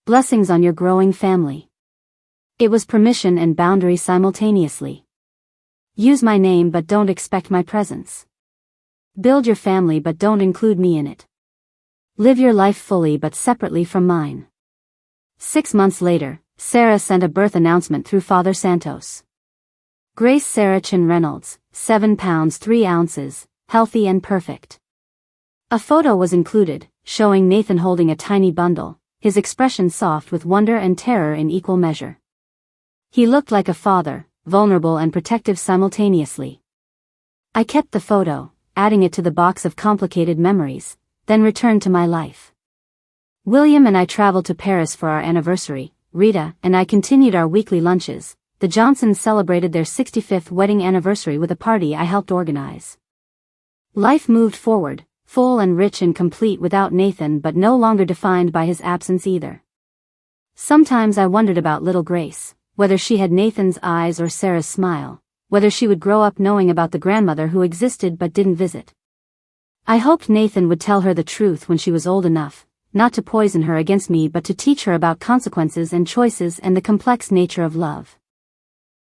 Blessings on your growing family. It was permission and boundary simultaneously. Use my name but don't expect my presence. Build your family but don't include me in it. Live your life fully but separately from mine. 6 months later, Sarah sent a birth announcement through Father Santos. Grace Sarah Chin Reynolds, 7 pounds 3 ounces, healthy and perfect. A photo was included, showing Nathan holding a tiny bundle, his expression soft with wonder and terror in equal measure. He looked like a father, vulnerable and protective simultaneously. I kept the photo, adding it to the box of complicated memories, then returned to my life. William and I traveled to Paris for our anniversary. Rita and I continued our weekly lunches. The Johnsons celebrated their 65th wedding anniversary with a party I helped organize. Life moved forward, full and rich and complete without Nathan but no longer defined by his absence either. Sometimes I wondered about little Grace, whether she had Nathan's eyes or Sarah's smile, whether she would grow up knowing about the grandmother who existed but didn't visit. I hoped Nathan would tell her the truth when she was old enough, not to poison her against me but to teach her about consequences and choices and the complex nature of love.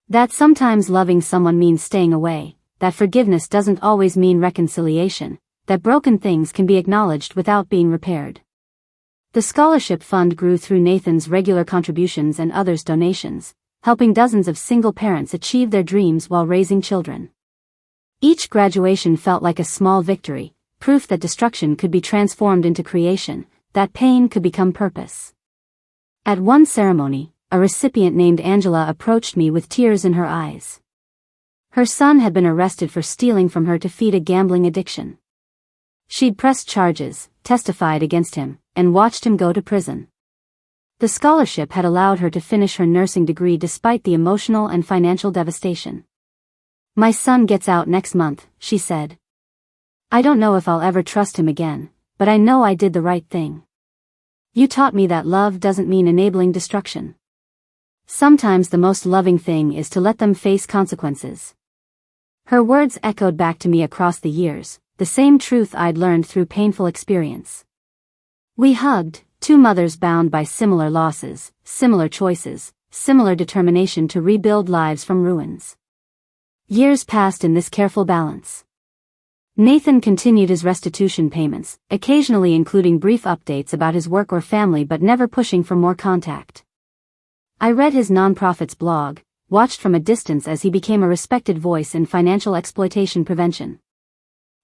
That sometimes loving someone means staying away, that forgiveness doesn't always mean reconciliation, that broken things can be acknowledged without being repaired. The scholarship fund grew through Nathan's regular contributions and others' donations, helping dozens of single parents achieve their dreams while raising children. Each graduation felt like a small victory, proof that destruction could be transformed into creation, that pain could become purpose. At one ceremony, a recipient named Angela approached me with tears in her eyes. Her son had been arrested for stealing from her to feed a gambling addiction. She'd pressed charges, testified against him, and watched him go to prison. The scholarship had allowed her to finish her nursing degree despite the emotional and financial devastation. My son gets out next month, she said. I don't know if I'll ever trust him again, but I know I did the right thing. You taught me that love doesn't mean enabling destruction. Sometimes the most loving thing is to let them face consequences. Her words echoed back to me across the years, the same truth I'd learned through painful experience. We hugged, two mothers bound by similar losses, similar choices, similar determination to rebuild lives from ruins. Years passed in this careful balance. Nathan continued his restitution payments, occasionally including brief updates about his work or family but never pushing for more contact. I read his nonprofit's blog, watched from a distance as he became a respected voice in financial exploitation prevention.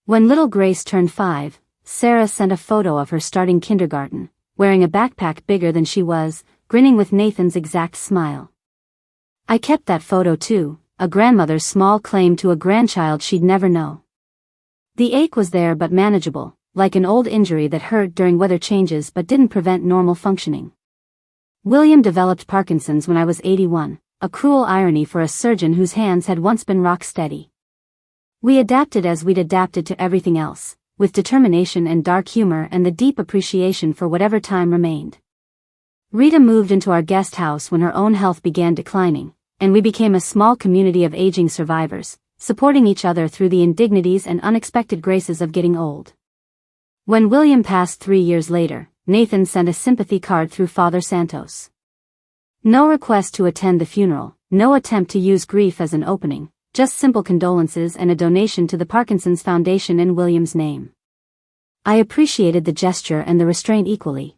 When little Grace turned 5, Sarah sent a photo of her starting kindergarten, wearing a backpack bigger than she was, grinning with Nathan's exact smile. I kept that photo too, a grandmother's small claim to a grandchild she'd never know. The ache was there but manageable, like an old injury that hurt during weather changes but didn't prevent normal functioning. William developed Parkinson's when I was 81, a cruel irony for a surgeon whose hands had once been rock steady. We adapted as we'd adapted to everything else, with determination and dark humor and the deep appreciation for whatever time remained. Rita moved into our guest house when her own health began declining, and we became a small community of aging survivors, supporting each other through the indignities and unexpected graces of getting old. When William passed 3 years later, Nathan sent a sympathy card through Father Santos. No request to attend the funeral, no attempt to use grief as an opening, just simple condolences and a donation to the Parkinson's Foundation in William's name. I appreciated the gesture and the restraint equally.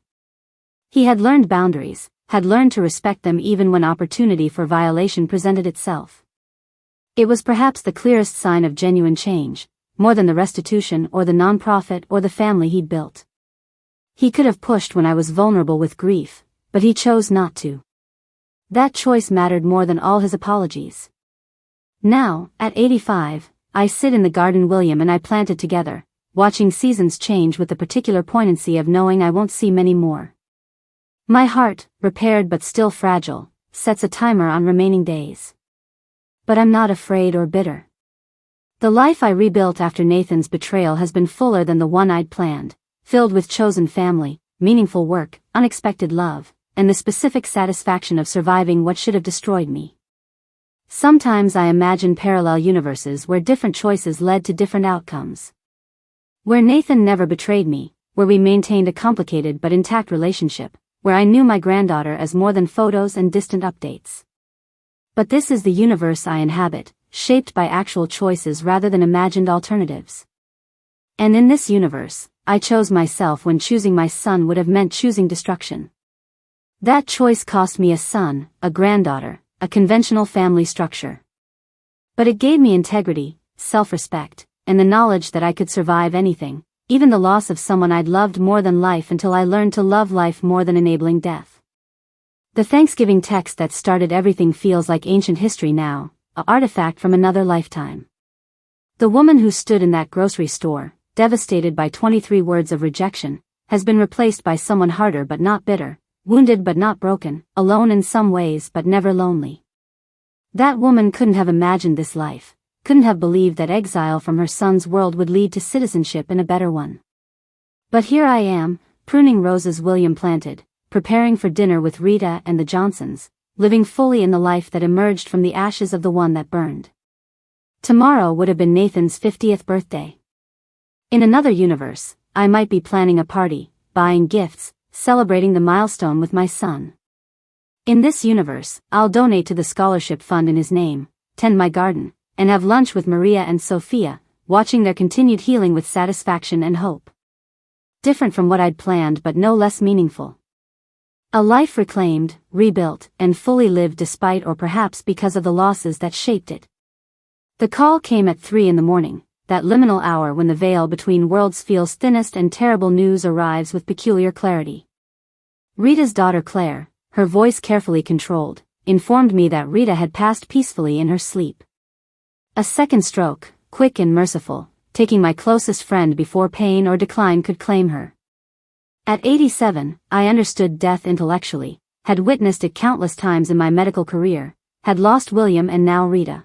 He had learned boundaries, had learned to respect them even when opportunity for violation presented itself. It was perhaps the clearest sign of genuine change, more than the restitution or the nonprofit or the family he'd built. He could have pushed when I was vulnerable with grief, but he chose not to. That choice mattered more than all his apologies. Now, at 85, I sit in the garden William and I planted together, watching seasons change with the particular poignancy of knowing I won't see many more. My heart, repaired but still fragile, sets a timer on remaining days. But I'm not afraid or bitter. The life I rebuilt after Nathan's betrayal has been fuller than the one I'd planned, filled with chosen family, meaningful work, unexpected love, and the specific satisfaction of surviving what should have destroyed me. Sometimes I imagine parallel universes where different choices led to different outcomes. Where Nathan never betrayed me, where we maintained a complicated but intact relationship, where I knew my granddaughter as more than photos and distant updates. But this is the universe I inhabit, shaped by actual choices rather than imagined alternatives. And in this universe, I chose myself when choosing my son would have meant choosing destruction. That choice cost me a son, a granddaughter, a conventional family structure. But it gave me integrity, self-respect, and the knowledge that I could survive anything, even the loss of someone I'd loved more than life until I learned to love life more than enabling death. The Thanksgiving text that started everything feels like ancient history now, an artifact from another lifetime. The woman who stood in that grocery store, devastated by 23 words of rejection, has been replaced by someone harder but not bitter, wounded but not broken, alone in some ways but never lonely. That woman couldn't have imagined this life, couldn't have believed that exile from her son's world would lead to citizenship in a better one. But here I am, pruning roses William planted, preparing for dinner with Rita and the Johnsons, living fully in the life that emerged from the ashes of the one that burned. Tomorrow would have been Nathan's 50th birthday. In another universe, I might be planning a party, buying gifts, celebrating the milestone with my son. In this universe, I'll donate to the scholarship fund in his name, tend my garden, and have lunch with Maria and Sophia, watching their continued healing with satisfaction and hope. Different from what I'd planned but no less meaningful. A life reclaimed, rebuilt, and fully lived despite or perhaps because of the losses that shaped it. The call came at 3 a.m, that liminal hour when the veil between worlds feels thinnest and terrible news arrives with peculiar clarity. Rita's daughter Claire, her voice carefully controlled, informed me that Rita had passed peacefully in her sleep. A second stroke, quick and merciful, taking my closest friend before pain or decline could claim her. At 87, I understood death intellectually, had witnessed it countless times in my medical career, had lost William and now Rita.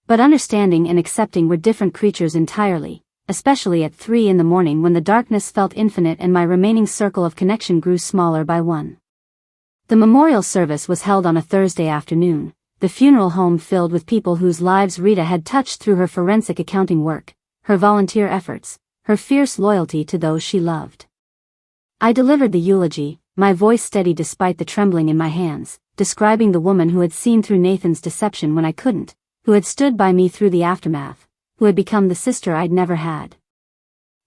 But understanding and accepting were different creatures entirely, especially at 3 a.m. when the darkness felt infinite and my remaining circle of connection grew smaller by one. The memorial service was held on a Thursday afternoon, the funeral home filled with people whose lives Rita had touched through her forensic accounting work, her volunteer efforts, her fierce loyalty to those she loved. I delivered the eulogy, my voice steady despite the trembling in my hands, describing the woman who had seen through Nathan's deception when I couldn't, who had stood by me through the aftermath, who had become the sister I'd never had.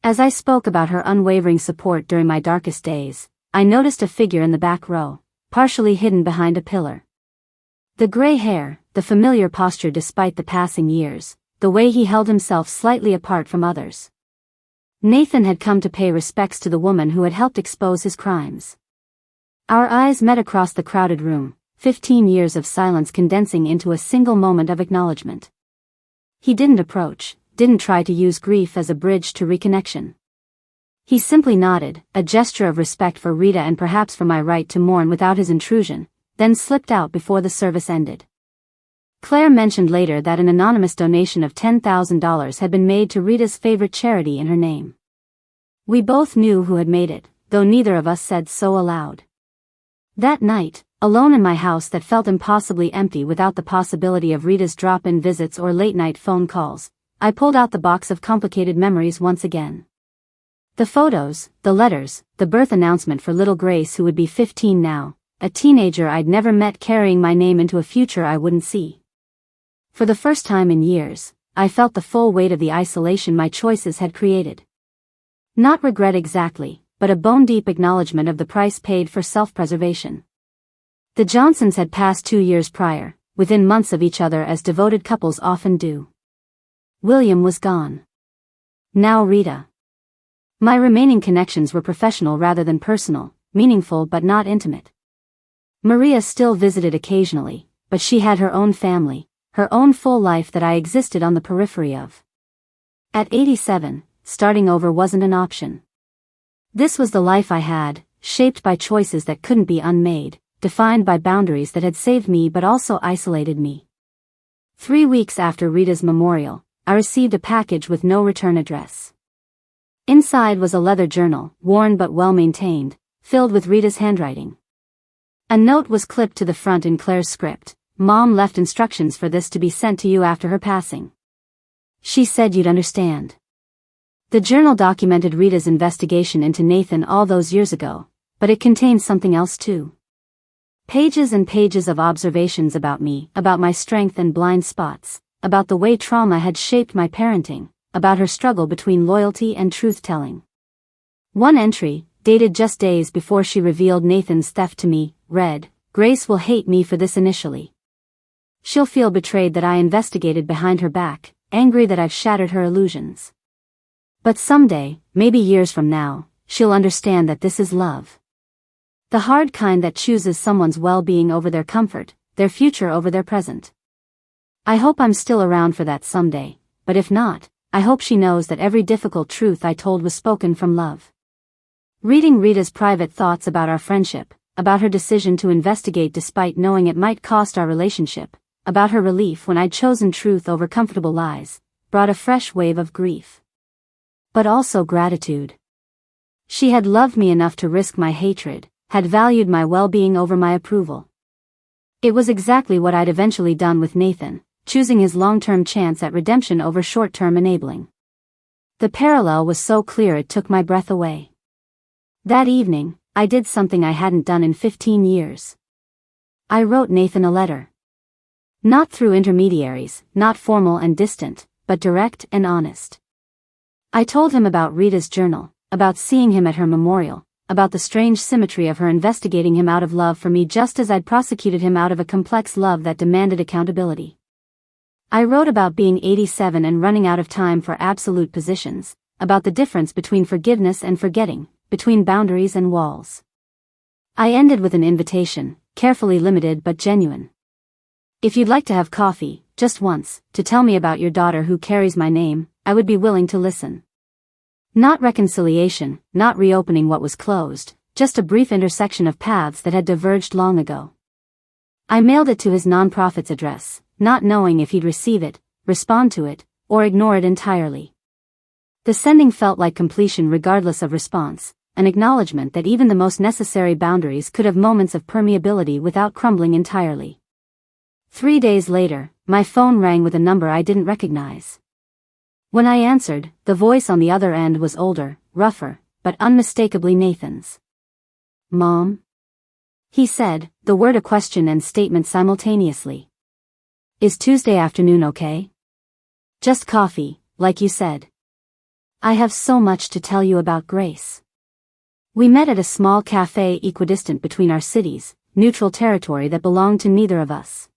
As I spoke about her unwavering support during my darkest days, I noticed a figure in the back row, partially hidden behind a pillar. The gray hair, the familiar posture despite the passing years, the way he held himself slightly apart from others. Nathan had come to pay respects to the woman who had helped expose his crimes. Our eyes met across the crowded room, 15 years of silence condensing into a single moment of acknowledgement. He didn't approach, didn't try to use grief as a bridge to reconnection. He simply nodded, a gesture of respect for Rita and perhaps for my right to mourn without his intrusion, then slipped out before the service ended. Claire mentioned later that an anonymous donation of $10,000 had been made to Rita's favorite charity in her name. We both knew who had made it, though neither of us said so aloud. That night, alone in my house that felt impossibly empty without the possibility of Rita's drop-in visits or late-night phone calls, I pulled out the box of complicated memories once again. The photos, the letters, the birth announcement for little Grace who would be 15 now, a teenager I'd never met carrying my name into a future I wouldn't see. For the first time in years, I felt the full weight of the isolation my choices had created. Not regret exactly, but a bone-deep acknowledgement of the price paid for self-preservation. The Johnsons had passed 2 years prior, within months of each other as devoted couples often do. William was gone. Now Rita. My remaining connections were professional rather than personal, meaningful but not intimate. Maria still visited occasionally, but she had her own family, her own full life that I existed on the periphery of. At 87, starting over wasn't an option. This was the life I had, shaped by choices that couldn't be unmade, defined by boundaries that had saved me but also isolated me. 3 weeks after Rita's memorial, I received a package with no return address. Inside was a leather journal, worn but well-maintained, filled with Rita's handwriting. A note was clipped to the front in Claire's script. Mom left instructions for this to be sent to you after her passing. She said you'd understand. The journal documented Rita's investigation into Nathan all those years ago, but it contained something else too. Pages and pages of observations about me, about my strength and blind spots, about the way trauma had shaped my parenting, about her struggle between loyalty and truth-telling. One entry, dated just days before she revealed Nathan's theft to me, read, "Grace will hate me for this initially. She'll feel betrayed that I investigated behind her back, angry that I've shattered her illusions. But someday, maybe years from now, she'll understand that this is love. The hard kind that chooses someone's well-being over their comfort, their future over their present. I hope I'm still around for that someday, but if not, I hope she knows that every difficult truth I told was spoken from love." Reading Rita's private thoughts about our friendship, about her decision to investigate despite knowing it might cost our relationship, about her relief when I'd chosen truth over comfortable lies, brought a fresh wave of grief. But also gratitude. She had loved me enough to risk my hatred, had valued my well-being over my approval. It was exactly what I'd eventually done with Nathan, choosing his long-term chance at redemption over short-term enabling. The parallel was so clear it took my breath away. That evening, I did something I hadn't done in 15 years. I wrote Nathan a letter. Not through intermediaries, not formal and distant, but direct and honest. I told him about Rita's journal, about seeing him at her memorial, about the strange symmetry of her investigating him out of love for me just as I'd prosecuted him out of a complex love that demanded accountability. I wrote about being 87 and running out of time for absolute positions, about the difference between forgiveness and forgetting, between boundaries and walls. I ended with an invitation, carefully limited but genuine. If you'd like to have coffee, just once, to tell me about your daughter who carries my name, I would be willing to listen. Not reconciliation, not reopening what was closed, just a brief intersection of paths that had diverged long ago. I mailed it to his nonprofit's address, not knowing if he'd receive it, respond to it, or ignore it entirely. The sending felt like completion regardless of response, an acknowledgement that even the most necessary boundaries could have moments of permeability without crumbling entirely. 3 days later, my phone rang with a number I didn't recognize. When I answered, the voice on the other end was older, rougher, but unmistakably Nathan's. "Mom?" he said, the word a question and statement simultaneously. "Is Tuesday afternoon okay?" "Just coffee, like you said." "I have so much to tell you about Grace." We met at a small cafe equidistant between our cities, neutral territory that belonged to neither of us.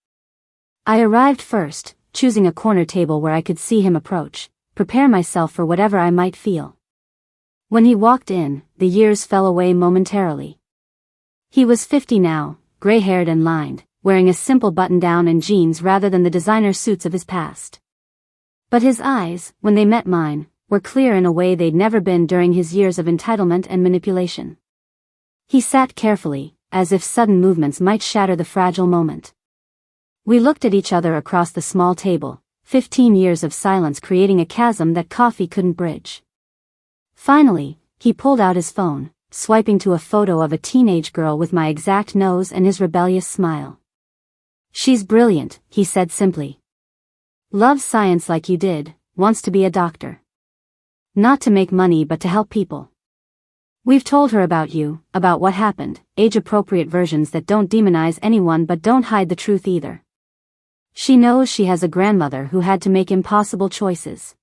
I arrived first, choosing a corner table where I could see him approach, prepare myself for whatever I might feel. When he walked in, the years fell away momentarily. He was 50 now, gray-haired and lined, wearing a simple button-down and jeans rather than the designer suits of his past. But his eyes, when they met mine, were clear in a way they'd never been during his years of entitlement and manipulation. He sat carefully, as if sudden movements might shatter the fragile moment. We looked at each other across the small table, 15 years of silence creating a chasm that coffee couldn't bridge. Finally, he pulled out his phone, swiping to a photo of a teenage girl with my exact nose and his rebellious smile. "She's brilliant," he said simply. "Loves science like you did, wants to be a doctor. Not to make money but to help people. We've told her about you, about what happened, age-appropriate versions that don't demonize anyone but don't hide the truth either. She knows she has a grandmother who had to make impossible choices.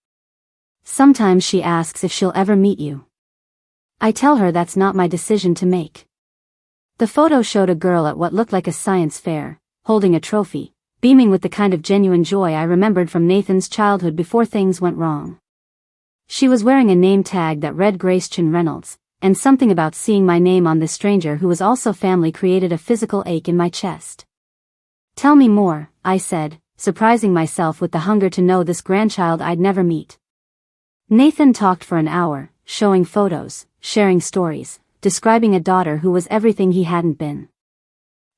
Sometimes she asks if she'll ever meet you. I tell her that's not my decision to make." The photo showed a girl at what looked like a science fair, holding a trophy, beaming with the kind of genuine joy I remembered from Nathan's childhood before things went wrong. She was wearing a name tag that read Grace Chin Reynolds, and something about seeing my name on this stranger who was also family created a physical ache in my chest. "Tell me more," I said, surprising myself with the hunger to know this grandchild I'd never meet. Nathan talked for an hour, showing photos, sharing stories, describing a daughter who was everything he hadn't been.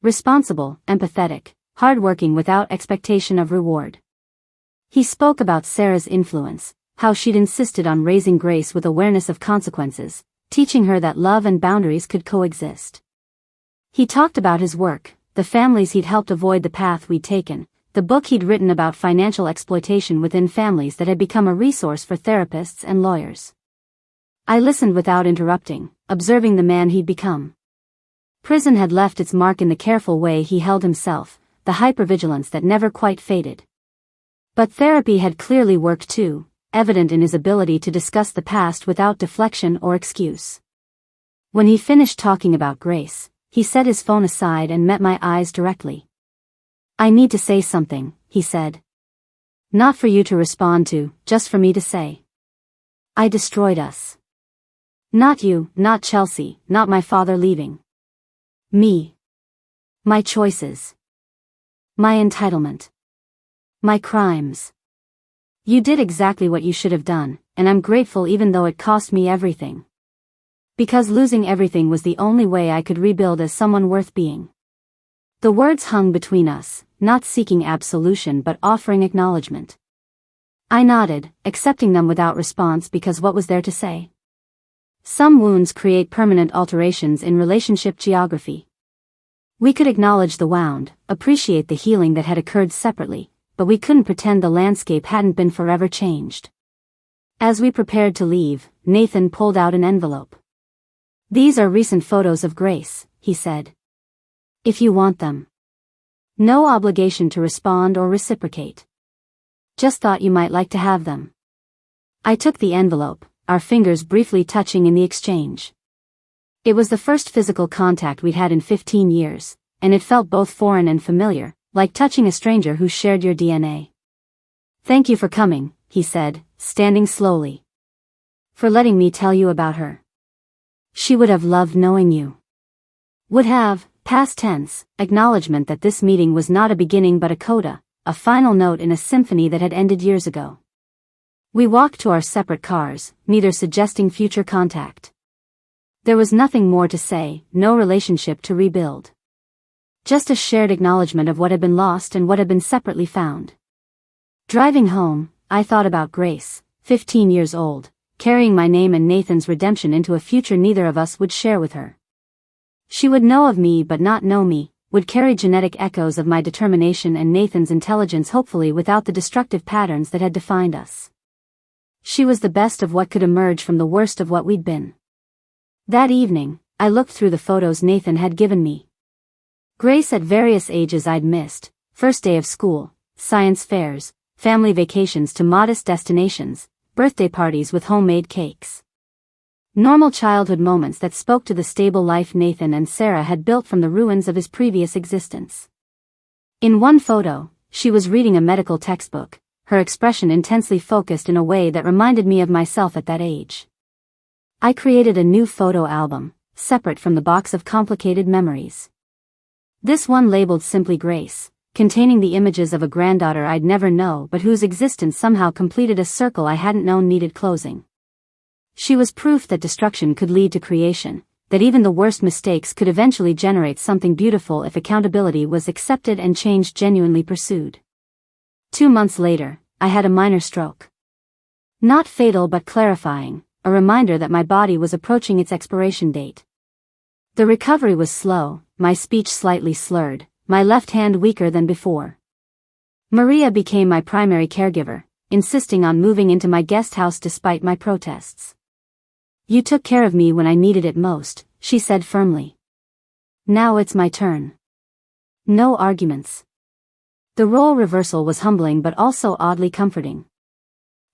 Responsible, empathetic, hardworking without expectation of reward. He spoke about Sarah's influence, how she'd insisted on raising Grace with awareness of consequences, teaching her that love and boundaries could coexist. He talked about his work, the families he'd helped avoid the path we'd taken, the book he'd written about financial exploitation within families that had become a resource for therapists and lawyers. I listened without interrupting, observing the man he'd become. Prison had left its mark in the careful way he held himself, the hypervigilance that never quite faded. But therapy had clearly worked too, evident in his ability to discuss the past without deflection or excuse. When he finished talking about Grace, he set his phone aside and met my eyes directly. "I need to say something," he said. "Not for you to respond to, just for me to say. I destroyed us. Not you, not Chelsea, not my father leaving. Me. My choices. My entitlement. My crimes. You did exactly what you should have done, and I'm grateful even though it cost me everything. Because losing everything was the only way I could rebuild as someone worth being." The words hung between us, not seeking absolution but offering acknowledgement. I nodded, accepting them without response because what was there to say? Some wounds create permanent alterations in relationship geography. We could acknowledge the wound, appreciate the healing that had occurred separately, but we couldn't pretend the landscape hadn't been forever changed. As we prepared to leave, Nathan pulled out an envelope. "These are recent photos of Grace," he said. "If you want them. No obligation to respond or reciprocate. Just thought you might like to have them." I took the envelope, our fingers briefly touching in the exchange. It was the first physical contact we'd had in 15 years, and it felt both foreign and familiar, like touching a stranger who shared your DNA. "Thank you for coming," he said, standing slowly. "For letting me tell you about her. She would have loved knowing you." Would have, past tense, acknowledgement that this meeting was not a beginning but a coda, a final note in a symphony that had ended years ago. We walked to our separate cars, neither suggesting future contact. There was nothing more to say, no relationship to rebuild. Just a shared acknowledgement of what had been lost and what had been separately found. Driving home, I thought about Grace, 15 years old, carrying my name and Nathan's redemption into a future neither of us would share with her. She would know of me but not know me, would carry genetic echoes of my determination and Nathan's intelligence, hopefully without the destructive patterns that had defined us. She was the best of what could emerge from the worst of what we'd been. That evening, I looked through the photos Nathan had given me. Grace at various ages I'd missed, first day of school, science fairs, family vacations to modest destinations, birthday parties with homemade cakes. Normal childhood moments that spoke to the stable life Nathan and Sarah had built from the ruins of his previous existence. In one photo, she was reading a medical textbook, her expression intensely focused in a way that reminded me of myself at that age. I created a new photo album, separate from the box of complicated memories. This one labeled simply Grace, containing the images of a granddaughter I'd never know but whose existence somehow completed a circle I hadn't known needed closing. She was proof that destruction could lead to creation, that even the worst mistakes could eventually generate something beautiful if accountability was accepted and change genuinely pursued. 2 months later, I had a minor stroke. Not fatal but clarifying, a reminder that my body was approaching its expiration date. The recovery was slow, my speech slightly slurred, my left hand weaker than before. Maria became my primary caregiver, insisting on moving into my guest house despite my protests. "You took care of me when I needed it most," she said firmly. "Now it's my turn." No arguments. The role reversal was humbling but also oddly comforting.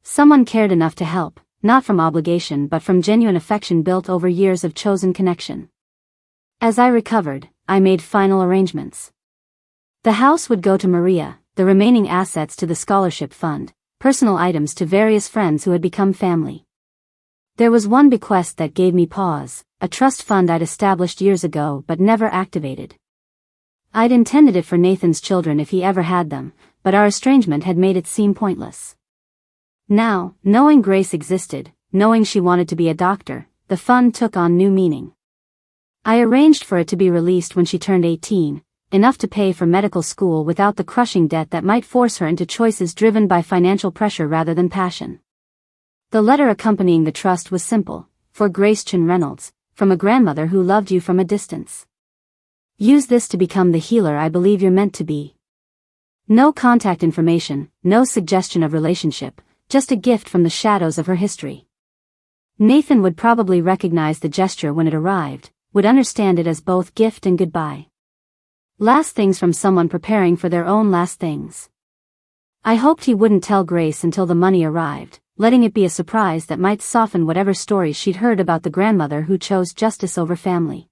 Someone cared enough to help, not from obligation but from genuine affection built over years of chosen connection. As I recovered, I made final arrangements. The house would go to Maria, the remaining assets to the scholarship fund, personal items to various friends who had become family. There was one bequest that gave me pause, a trust fund I'd established years ago but never activated. I'd intended it for Nathan's children if he ever had them, but our estrangement had made it seem pointless. Now, knowing Grace existed, knowing she wanted to be a doctor, the fund took on new meaning. I arranged for it to be released when she turned 18, enough to pay for medical school without the crushing debt that might force her into choices driven by financial pressure rather than passion. The letter accompanying the trust was simple: for Grace Chin Reynolds, from a grandmother who loved you from a distance. Use this to become the healer I believe you're meant to be. No contact information, no suggestion of relationship, just a gift from the shadows of her history. Nathan would probably recognize the gesture when it arrived, would understand it as both gift and goodbye. Last things from someone preparing for their own last things. I hoped he wouldn't tell Grace until the money arrived, letting it be a surprise that might soften whatever stories she'd heard about the grandmother who chose justice over family.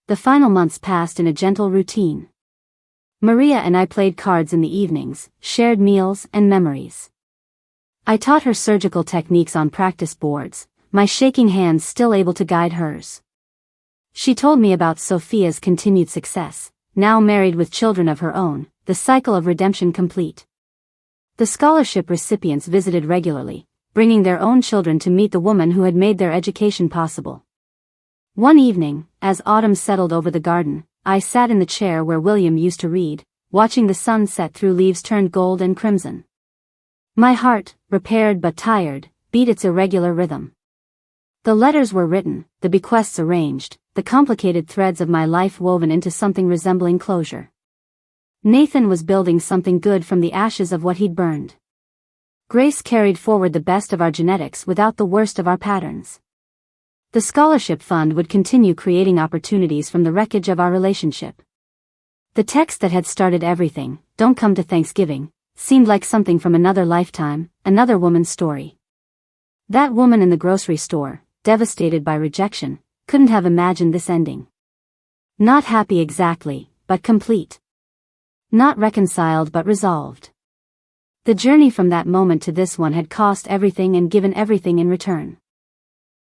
The final months passed in a gentle routine. Maria and I played cards in the evenings, shared meals and memories. I taught her surgical techniques on practice boards, my shaking hands still able to guide hers. She told me about Sophia's continued success, now married with children of her own, the cycle of redemption complete. The scholarship recipients visited regularly, bringing their own children to meet the woman who had made their education possible. One evening, as autumn settled over the garden, I sat in the chair where William used to read, watching the sun set through leaves turned gold and crimson. My heart, repaired but tired, beat its irregular rhythm. The letters were written, the bequests arranged, the complicated threads of my life woven into something resembling closure. Nathan was building something good from the ashes of what he'd burned. Grace carried forward the best of our genetics without the worst of our patterns. The scholarship fund would continue creating opportunities from the wreckage of our relationship. The text that had started everything, "Don't come to Thanksgiving," seemed like something from another lifetime, another woman's story. That woman in the grocery store, devastated by rejection, couldn't have imagined this ending. Not happy exactly, but complete. Not reconciled but resolved. The journey from that moment to this one had cost everything and given everything in return.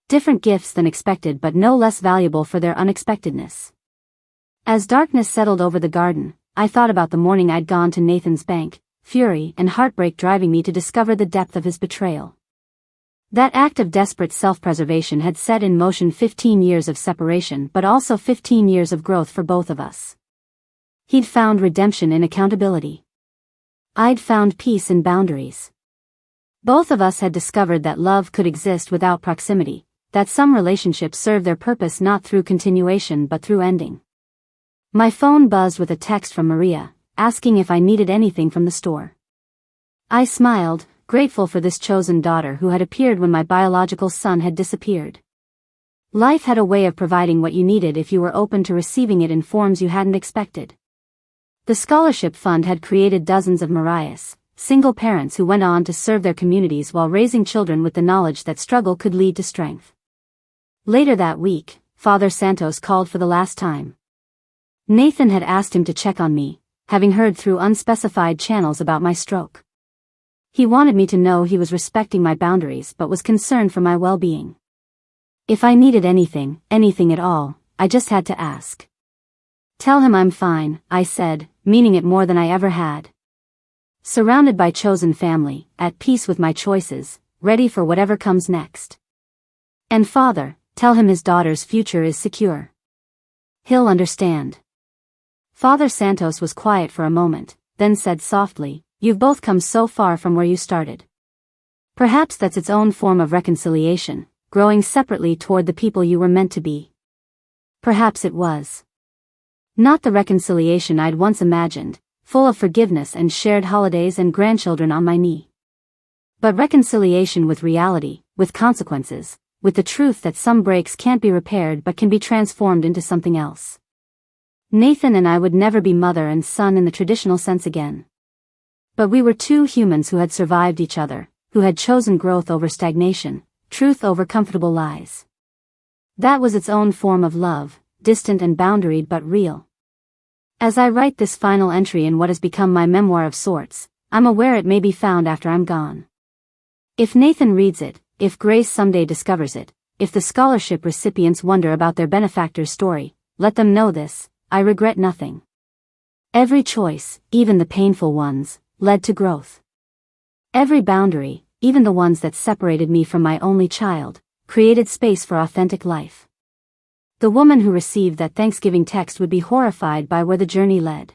Different gifts than expected but no less valuable for their unexpectedness. As darkness settled over the garden, I thought about the morning I'd gone to Nathan's bank, fury and heartbreak driving me to discover the depth of his betrayal. That act of desperate self-preservation had set in motion 15 years of separation but also 15 years of growth for both of us. He'd found redemption in accountability. I'd found peace in boundaries. Both of us had discovered that love could exist without proximity, that some relationships serve their purpose not through continuation but through ending. My phone buzzed with a text from Maria, asking if I needed anything from the store. I smiled, grateful for this chosen daughter who had appeared when my biological son had disappeared. Life had a way of providing what you needed if you were open to receiving it in forms you hadn't expected. The scholarship fund had created dozens of Marias, single parents who went on to serve their communities while raising children with the knowledge that struggle could lead to strength. Later that week, Father Santos called for the last time. Nathan had asked him to check on me, having heard through unspecified channels about my stroke. He wanted me to know he was respecting my boundaries but was concerned for my well-being. If I needed anything at all, I just had to ask. Tell him I'm fine, I said, meaning it more than I ever had. Surrounded by chosen family, at peace with my choices, ready for whatever comes next. And Father, tell him his daughter's future is secure. He'll understand. Father Santos was quiet for a moment, then said softly, "You've both come so far from where you started. Perhaps that's its own form of reconciliation, growing separately toward the people you were meant to be." Perhaps it was. Not the reconciliation I'd once imagined, full of forgiveness and shared holidays and grandchildren on my knee. But reconciliation with reality, with consequences, with the truth that some breaks can't be repaired but can be transformed into something else. Nathan and I would never be mother and son in the traditional sense again. But we were two humans who had survived each other, who had chosen growth over stagnation, truth over comfortable lies. That was its own form of love, distant and boundaried but real. As I write this final entry in what has become my memoir of sorts, I'm aware it may be found after I'm gone. If Nathan reads it, if Grace someday discovers it, if the scholarship recipients wonder about their benefactor's story, let them know this: I regret nothing. Every choice, even the painful ones, led to growth. Every boundary, even the ones that separated me from my only child, created space for authentic life. The woman who received that Thanksgiving text would be horrified by where the journey led.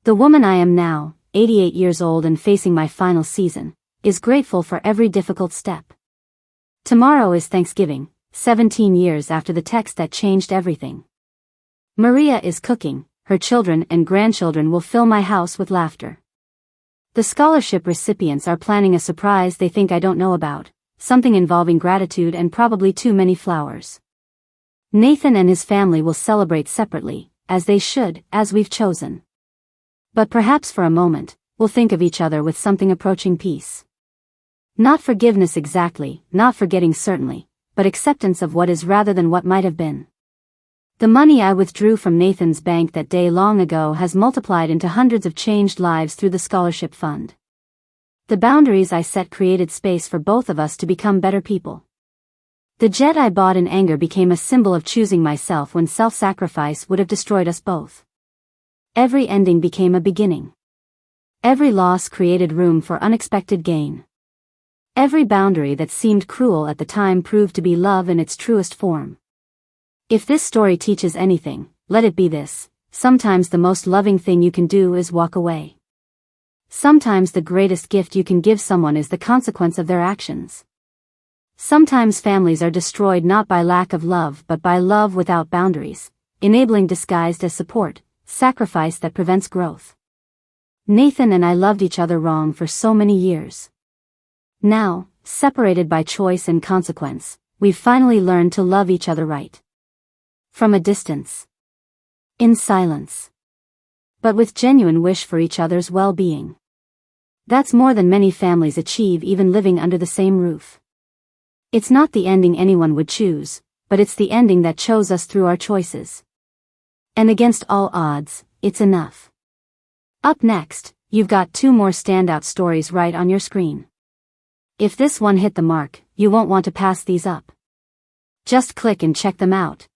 The woman I am now, 88 years old and facing my final season, is grateful for every difficult step. Tomorrow is Thanksgiving, 17 years after the text that changed everything. Maria is cooking, her children and grandchildren will fill my house with laughter. The scholarship recipients are planning a surprise they think I don't know about, something involving gratitude and probably too many flowers. Nathan and his family will celebrate separately, as they should, as we've chosen. But perhaps for a moment, we'll think of each other with something approaching peace. Not forgiveness exactly, not forgetting certainly, but acceptance of what is rather than what might have been. The money I withdrew from Nathan's bank that day long ago has multiplied into hundreds of changed lives through the scholarship fund. The boundaries I set created space for both of us to become better people. The jet I bought in anger became a symbol of choosing myself when self-sacrifice would have destroyed us both. Every ending became a beginning. Every loss created room for unexpected gain. Every boundary that seemed cruel at the time proved to be love in its truest form. If this story teaches anything, let it be this: sometimes the most loving thing you can do is walk away. Sometimes the greatest gift you can give someone is the consequence of their actions. Sometimes families are destroyed not by lack of love but by love without boundaries, enabling disguised as support, sacrifice that prevents growth. Nathan and I loved each other wrong for so many years. Now, separated by choice and consequence, we've finally learned to love each other right. From a distance. In silence. But with genuine wish for each other's well-being. That's more than many families achieve even living under the same roof. It's not the ending anyone would choose, but it's the ending that chose us through our choices. And against all odds, it's enough. Up next, you've got two more standout stories right on your screen. If this one hit the mark, you won't want to pass these up. Just click and check them out.